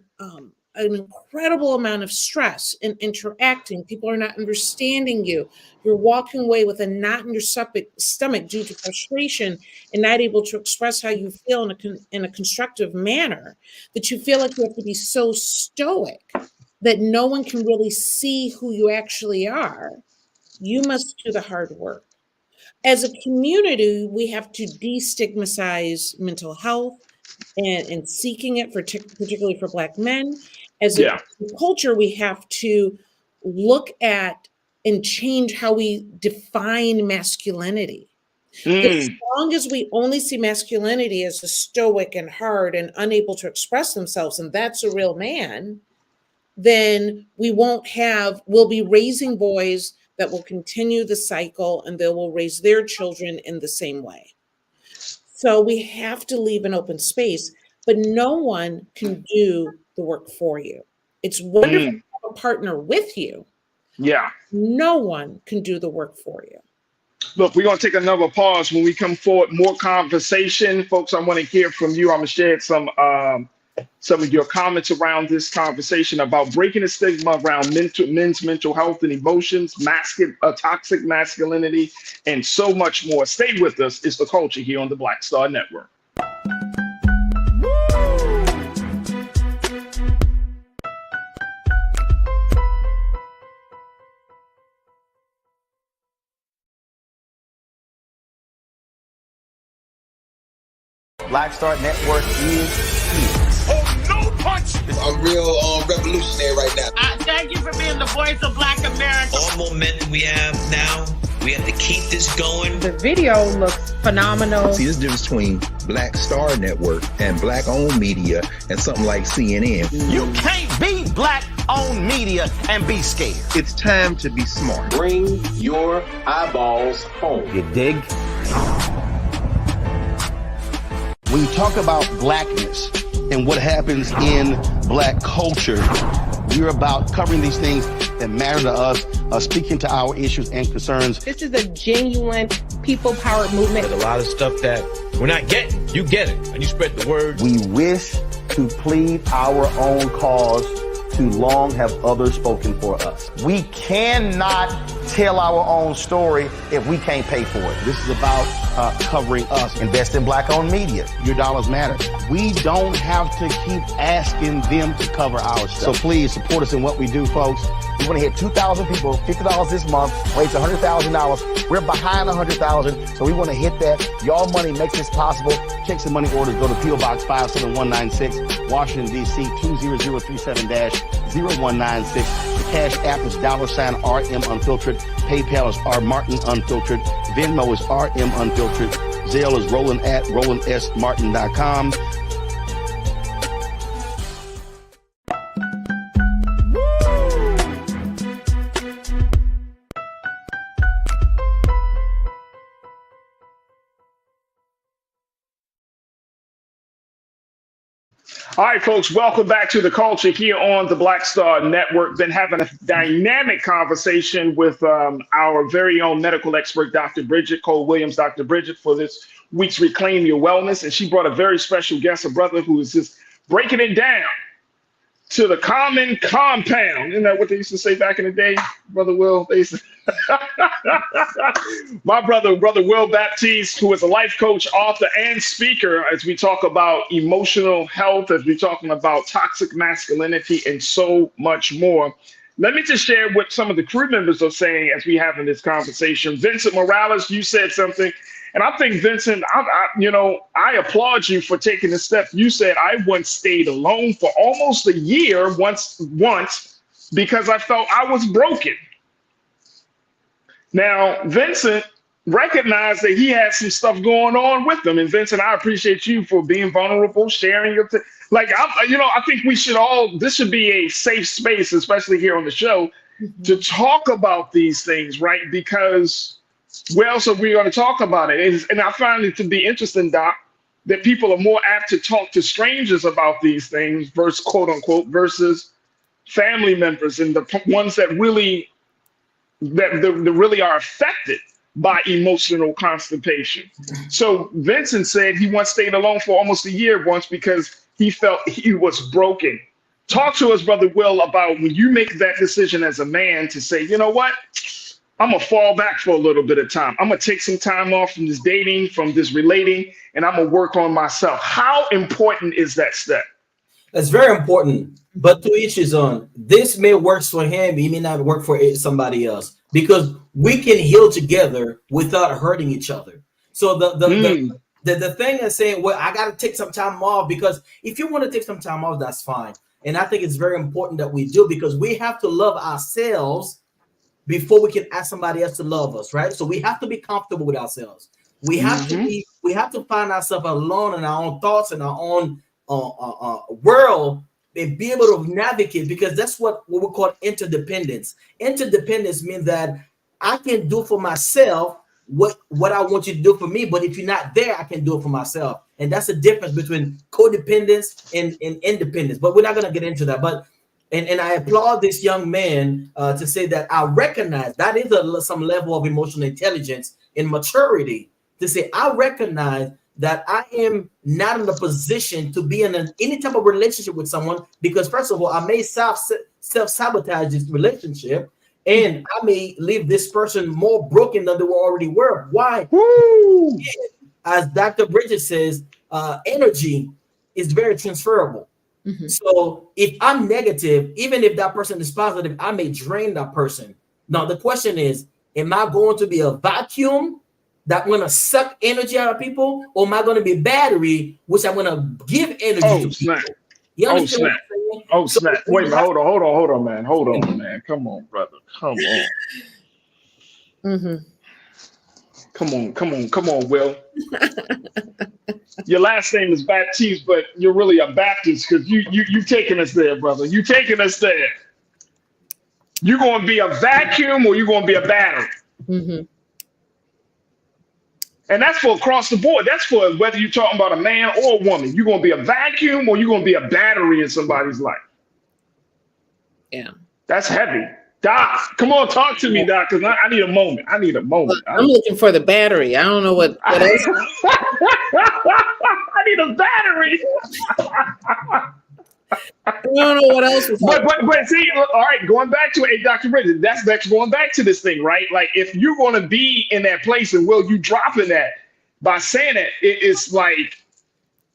incredible amount of stress in interacting, people are not understanding you, you're walking away with a knot in your stomach due to frustration and not able to express how you feel in a constructive manner, that you feel like you have to be so stoic that no one can really see who you actually are, you must do the hard work. As a community, we have to destigmatize mental health and seeking it, particularly for Black men. As a culture, we have to look at and change how we define masculinity. As long as we only see masculinity as a stoic and hard and unable to express themselves, and that's a real man, then we'll be raising boys that will continue the cycle, and they will raise their children in the same way. So we have to leave an open space, but no one can do the work for you. It's wonderful to have a partner with you. Yeah. No one can do the work for you. Look, we're going to take another pause. When we come forward, more conversation. Folks, I want to hear from you. I'm going to share some of your comments around this conversation about breaking the stigma around men's mental health and emotions, toxic masculinity, and so much more. Stay with us. It's The Culture here on the Black Star Network. Black Star Network is here. Oh, no punch! I'm real revolutionary right now. Thank you for being the voice of Black America. All momentum we have now, we have to keep this going. The video looks phenomenal. See, there's a difference between Black Star Network and Black-owned media and something like CNN. You can't be Black-owned media and be scared. It's time to be smart. Bring your eyeballs home. You dig? When you talk about blackness and what happens in Black culture, we're about covering these things that matter to us, speaking to our issues and concerns. This is a genuine people-powered movement. There's a lot of stuff that we're not getting. You get it, and you spread the word. We wish to plead our own cause. Too long have others spoken for us. We cannot tell our own story if we can't pay for it. This is about covering us. Invest in Black-owned media. Your dollars matter. We don't have to keep asking them to cover our stuff. So please support us in what we do, folks. We want to hit 2,000 people, $50 this month, raise $100,000. We're behind 100,000, so we want to hit that. Y'all money makes this possible. Checks and money orders go to P.O. Box 57196, Washington, D.C. 20037-0196. The Cash App is $RM Unfiltered. PayPal is R Martin Unfiltered. Venmo is RM Unfiltered. Zelle is Roland at RolandSMartin.com. All right, folks, welcome back to The Culture here on the Black Star Network. Been having a dynamic conversation with our very own medical expert, Dr. Bridget Cole Williams, Dr. Bridget, for this week's Reclaim Your Wellness. And she brought a very special guest, a brother who is just breaking it down to the common compound. Isn't that what they used to say back in the day, Brother Will? They used to... My brother Will Baptiste, who is a life coach, author, and speaker, as we talk about emotional health, as we're talking about toxic masculinity, and so much more. Let me just share what some of the crew members are saying as we have in this conversation. Vincent Morales, you said something. And I think, Vincent, I applaud you for taking the step. You said, I once stayed alone for almost a year once because I felt I was broken. Now, Vincent recognized that he had some stuff going on with him. And Vincent, I appreciate you for being vulnerable, sharing your I think we should this should be a safe space, especially here on the show, to talk about these things, right? Because so we're going to talk about it. And I find it to be interesting, Doc, that people are more apt to talk to strangers about these things versus quote unquote versus family members and the ones that really are affected by emotional constipation. So Vincent said he once stayed alone for almost a year once because he felt he was broken. Talk to us, Brother Will, about when you make that decision as a man to say, you know what? I'm going to fall back for a little bit of time. I'm going to take some time off from this dating, from this relating, and I'm going to work on myself. How important is that step? That's very important, but to each his own. This may work for him, he may not work for somebody else, because we can heal together without hurting each other. So the thing is saying, well, I got to take some time off, because if you want to take some time off, that's fine. And I think it's very important that we do, because we have to love ourselves before we can ask somebody else to love us, right? So we have to be comfortable with ourselves. We have to find ourselves alone in our own thoughts and our own world and be able to navigate, because that's what we call interdependence. Interdependence means that I can do for myself what I want you to do for me, but if you're not there, I can do it for myself. And that's the difference between codependence and independence. But we're not going to get into that. But and I applaud this young man to say that I recognize that is some level of emotional intelligence and maturity, to say I recognize that I am not in a position to be in any type of relationship with someone, because first of all, I may self-sabotage this relationship, and I may leave this person more broken than they already were. Why? Woo! As Dr. Bridget says, energy is very transferable. So if I'm negative, even if that person is positive, I may drain that person. Now, the question is, am I going to be a vacuum that I'm going to suck energy out of people, or am I going to be a battery, which I'm going to give energy to snap. people? You understand what I'm saying? Oh, snap. Wait a minute. Hold on, man. Hold on, man. Come on, brother. Come on. Come on, Will. Your last name is Baptiste, but you're really a Baptist, because you taking us there, brother. You taking us there. You going to be a vacuum, or you going to be a battery? And that's for across the board. That's for whether you're talking about a man or a woman. You're going to be a vacuum, or you're going to be a battery in somebody's life. Yeah. That's heavy. Doc, come on, talk to me, Doc, because I need a moment. I need a moment. I'm looking for the battery. I don't know what else. I need a battery. I don't know what else. But see, all right, going back to it, Dr. Bridget, that's going back to this thing, right? Like, if you're going to be in that place, and Will, you dropping that by saying that, it's like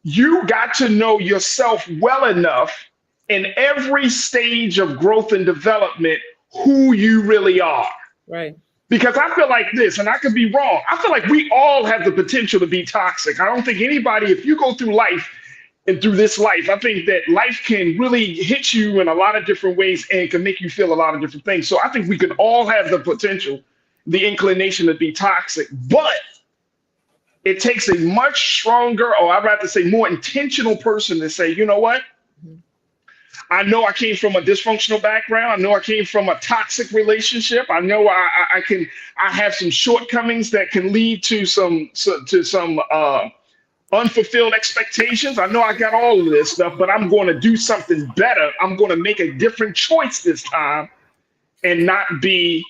you got to know yourself well enough in every stage of growth and development who you really are. Right. Because I feel like this, and I could be wrong, I feel like we all have the potential to be toxic. I don't think anybody, if you go through life and through this life, I think that life can really hit you in a lot of different ways and can make you feel a lot of different things. So I think we can all have the potential, the inclination to be toxic, but it takes a much stronger, or I'd rather say more intentional person to say, you know what? I know I came from a dysfunctional background. I know I came from a toxic relationship. I know I have some shortcomings that can lead to some unfulfilled expectations. I know I got all of this stuff, but I'm going to do something better. I'm going to make a different choice this time and not be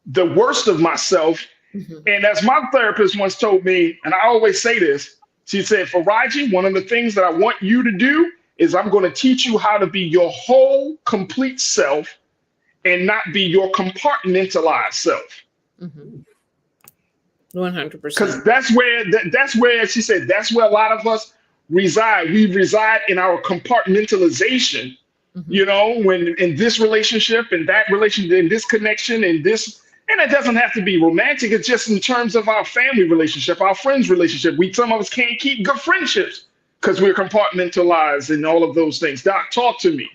the worst of myself. And as my therapist once told me, and I always say this, she said, Farajii, one of the things that I want you to do is I'm going to teach you how to be your whole, complete self and not be your compartmentalized self. 100%. Because that's where she said, that's where a lot of us reside. We reside in our compartmentalization, you know, when in this relationship and that relationship, in this connection and this. And it doesn't have to be romantic. It's just in terms of our family relationship, our friends relationship. Some of us can't keep good friendships because we're compartmentalized and all of those things. Doc, talk to me.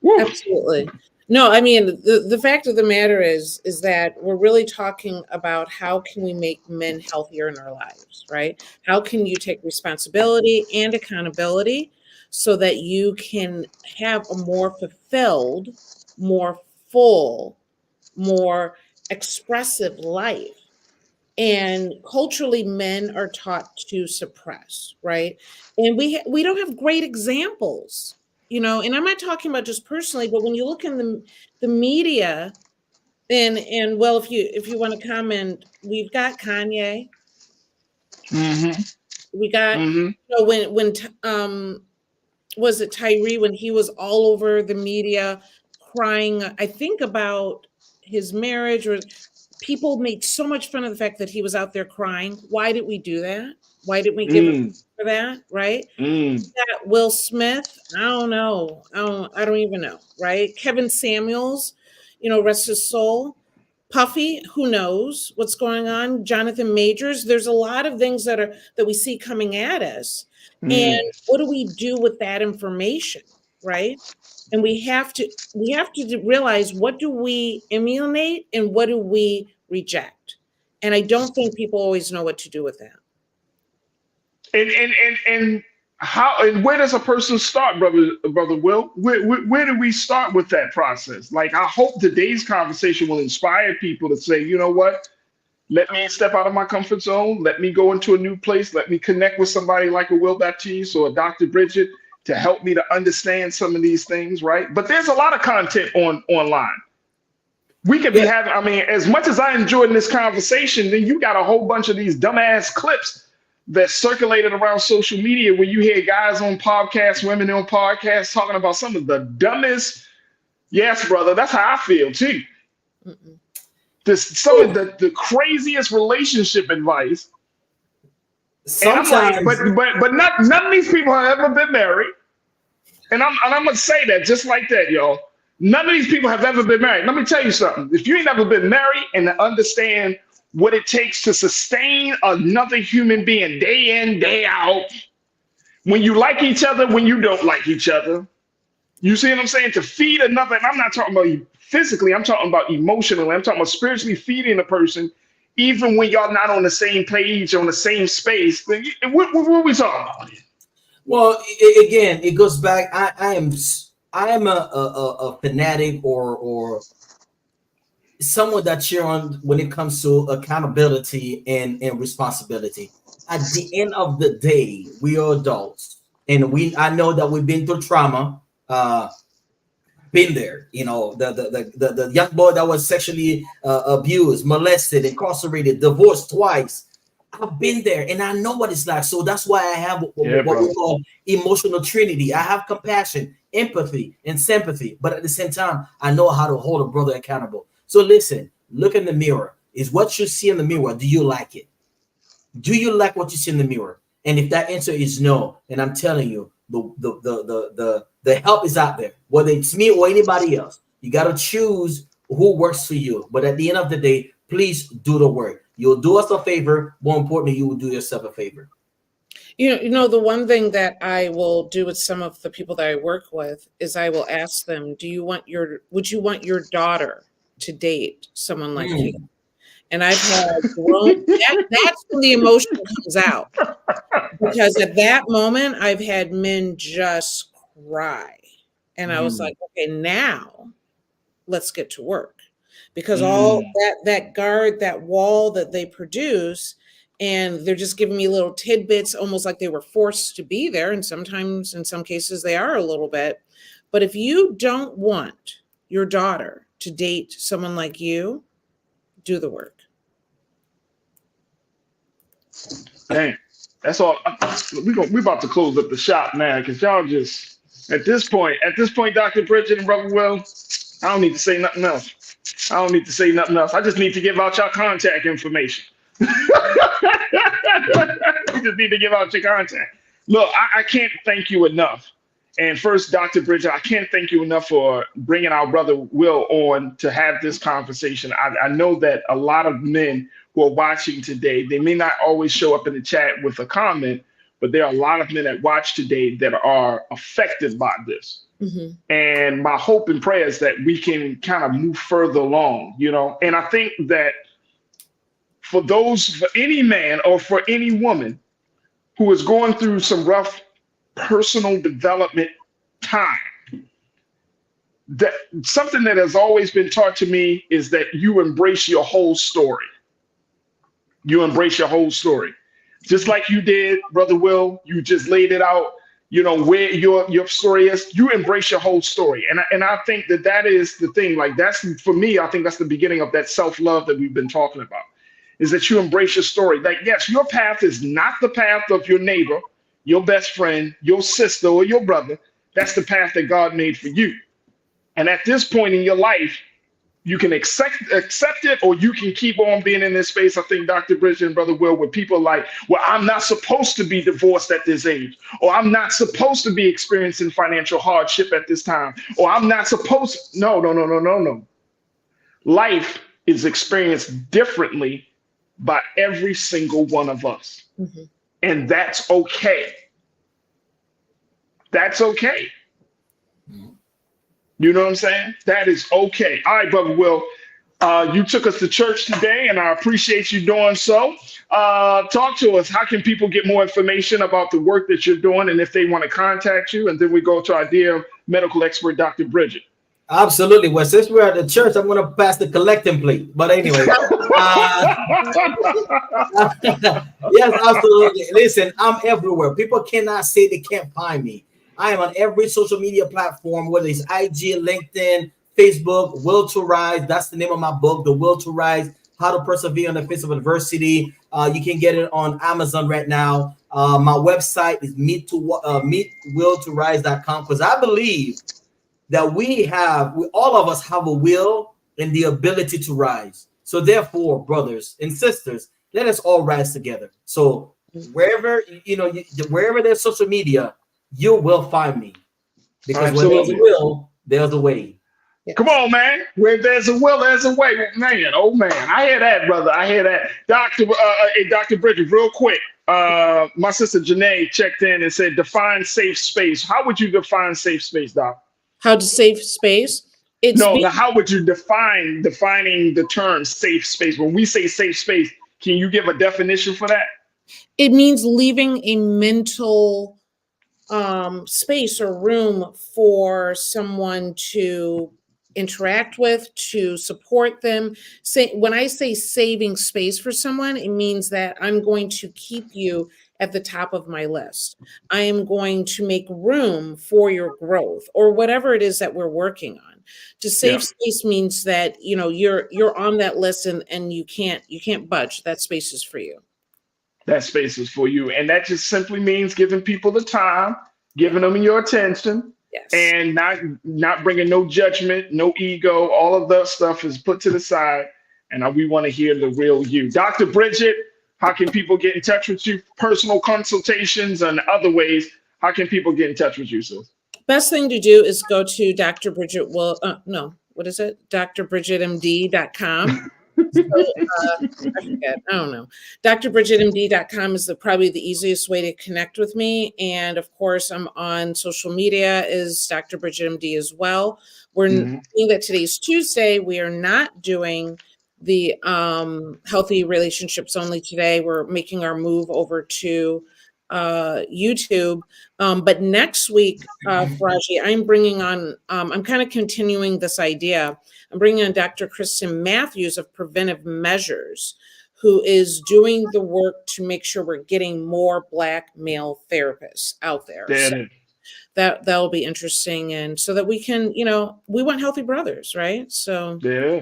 Woo. Absolutely. No, I mean, the fact of the matter is that we're really talking about how can we make men healthier in our lives, right? How can you take responsibility and accountability so that you can have a more fulfilled, more full, more expressive life. And culturally, men are taught to suppress, right? And we don't have great examples, you know. And I'm not talking about just personally, but when you look in the media, and well, if you want to comment, we've got Kanye. We got you know, when was it Tyree, when he was all over the media crying, I think about his marriage, or people made so much fun of the fact that he was out there crying. Why did we do that? Why didn't we give him for that? Right? That Will Smith, I don't know. I don't even know. Right? Kevin Samuels, you know, rest his soul. Puffy, who knows what's going on? Jonathan Majors. There's a lot of things that we see coming at us. And what do we do with that information? Right? And we have to realize, what do we emulate and what do we reject? And I don't think people always know what to do with that. And how and where does a person start, brother Will? Where do we start with that process? Like, I hope today's conversation will inspire people to say, you know what? Let me step out of my comfort zone. Let me go into a new place. Let me connect with somebody like a Will Baptiste or a Dr. Bridget to help me to understand some of these things, right? But there's a lot of content online. We could be having, I mean, as much as I enjoyed this conversation, then you got a whole bunch of these dumbass clips that circulated around social media where you hear guys on podcasts, women on podcasts talking about some of the dumbest. Yes, brother, that's how I feel too. Some of the craziest relationship advice. Sometimes, and I'm like, but none of these people have ever been married. And I'm gonna say that just like that, y'all. None of these people have ever been married. Let me tell you something. If you ain't never been married and to understand what it takes to sustain another human being day in, day out, when you like each other, when you don't like each other, you see what I'm saying? To feed another, and I'm not talking about physically, I'm talking about emotionally, I'm talking about spiritually feeding a person, even when y'all not on the same page, on the same space. What are we talking about? Well, again, it goes back. I am a fanatic or someone that cheer on when it comes to accountability and responsibility. At the end of the day, we are adults, and I know that we've been through trauma. Been there, you know, the young boy that was sexually abused, molested, incarcerated, divorced twice. I've been there and I know what it's like. So that's why I have what we call emotional trinity. I have compassion, empathy, and sympathy. But at the same time, I know how to hold a brother accountable. So listen, look in the mirror. Is what you see in the mirror, do you like it? Do you like what you see in the mirror? And if that answer is no, then I'm telling you, the help is out there, whether it's me or anybody else. You got to choose who works for you. But at the end of the day, please do the work. You'll do us a favor. More importantly, you will do yourself a favor. You know, the one thing that I will do with some of the people that I work with is I will ask them, would you want your daughter to date someone like you? And I've had that's when the emotion comes out. Because at that moment, I've had men just cry. And I was like, okay, now let's get to work. Because all that guard, that wall that they produce and they're just giving me little tidbits, almost like they were forced to be there. And sometimes, in some cases, they are a little bit. But if you don't want your daughter to date someone like you, do the work. Dang, that's all. We about to close up the shop, man, because y'all just at this point, Dr. Bridget and Brother Will, I don't need to say nothing else. I just need to give out your contact information. You just need to give out your contact. Look, I can't thank you enough. And first, Dr. Bridget, I can't thank you enough for bringing our brother Will on to have this conversation. I know that a lot of men who are watching today, they may not always show up in the chat with a comment, but there are a lot of men that watch today that are affected by this. Mm-hmm. And my hope and prayer is that we can kind of move further along, you know. And I think that for any man or for any woman who is going through some rough personal development time, that something that has always been taught to me is that you embrace your whole story. Just like you did, Brother Will. You just laid it out, you know, where your story is. You embrace your whole story. And I think that is the thing. Like, that's, for me, I think that's the beginning of that self-love that we've been talking about, is that you embrace your story. Like, yes, your path is not the path of your neighbor, your best friend, your sister, or your brother. That's the path that God made for you. And at this point in your life, you can accept it, or you can keep on being in this space. I think Dr. Bridget and Brother Will, where people are like, well, I'm not supposed to be divorced at this age, or I'm not supposed to be experiencing financial hardship at this time, or I'm not supposed. No. Life is experienced differently by every single one of us. Mm-hmm. And that's okay. That's okay. You know what I'm saying? That is okay. All right, Brother Will, you took us to church today, and I appreciate you doing so. Talk to us. How can people get more information about the work that you're doing, and if they want to contact you? And then we go to our dear medical expert, Dr. Bridget. Absolutely. Well, since we're at the church, I'm going to pass the collecting plate. But anyway, yes, absolutely. Listen, I'm everywhere. People cannot say they can't find me. I am on every social media platform, whether it's IG, LinkedIn, Facebook. Will to Rise. That's the name of my book, The Will to Rise: How to Persevere in the Face of Adversity. You can get it on Amazon right now. My website is meetwilltorise.com, because I believe that all of us have a will and the ability to rise. So therefore, brothers and sisters, let us all rise together. So wherever there's social media, you will find me, because when there's a will, there's a way. Come on, man. Where there's a will, there's a way. Man, oh man, I hear that, brother. I hear that. Dr. Bridget, real quick. My sister Janae checked in and said, define safe space. How would you define safe space, Doc? How to safe space? How would you defining the term safe space? When we say safe space, can you give a definition for that? It means leaving a mental space or room for someone to interact with, to support them. When I say saving space for someone, it means that I'm going to keep you at the top of my list. I am going to make room for your growth, or whatever it is that we're working on. To save space means that, you know, you're on that list and you can't budge. That space is for you. That space is for you. And that just simply means giving people the time, giving them your attention, and not bringing no judgment, no ego. All of that stuff is put to the side, and we want to hear the real you. Dr. Bridget, how can people get in touch with you? Personal consultations and other ways. How can people get in touch with you, sis? Best thing to do is go to Dr. Bridget drbridgetmd.com. I forget. I don't know. drbridgetmd.com is probably the easiest way to connect with me. And of course, I'm on social media as Dr. Bridget MD as well. We're seeing that today's Tuesday. We are not doing the healthy relationships only today. We're making our move over to YouTube. But next week, Farajii, I'm bringing on, I'm kind of continuing this idea. I'm bringing on Dr. Kristen Matthews of Preventive Measures, who is doing the work to make sure we're getting more Black male therapists out there. There So it is. that'll be interesting, and so that we can, we want healthy brothers, right? So Yeah.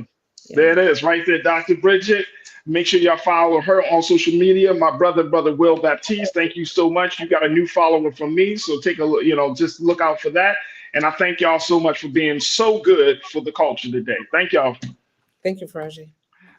There it is, right there, Dr. Bridget. Make sure y'all follow her on social media. My brother Will Baptiste, thank you so much. You got a new follower from me, so take a look, just look out for that. And I thank y'all so much for being so good for the culture today. Thank y'all. Thank you, Farajii.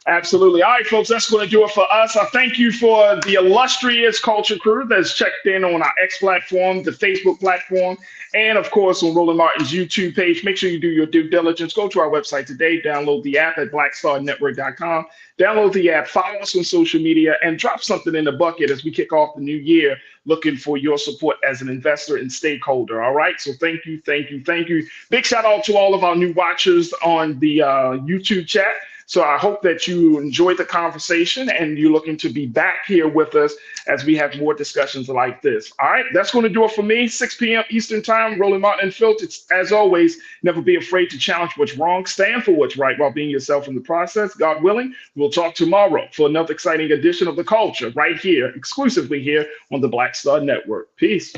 Absolutely. All right, folks, that's going to do it for us. I thank you for the illustrious culture crew that's checked in on our X platform, the Facebook platform, and of course on Roland Martin's YouTube page. Make sure you do your due diligence. Go to our website today, download the app at blackstarnetwork.com. Download the app, follow us on social media, and drop something in the bucket as we kick off the new year, looking for your support as an investor and stakeholder. All right. So thank you. Big shout out to all of our new watchers on the YouTube chat. So I hope that you enjoyed the conversation and you're looking to be back here with us as we have more discussions like this. All right, that's going to do it for me. 6 p.m. Eastern Time, Roland Martin and Filth. It's, as always, never be afraid to challenge what's wrong, stand for what's right while being yourself in the process. God willing, we'll talk tomorrow for another exciting edition of The Culture right here, exclusively here on the Black Star Network. Peace.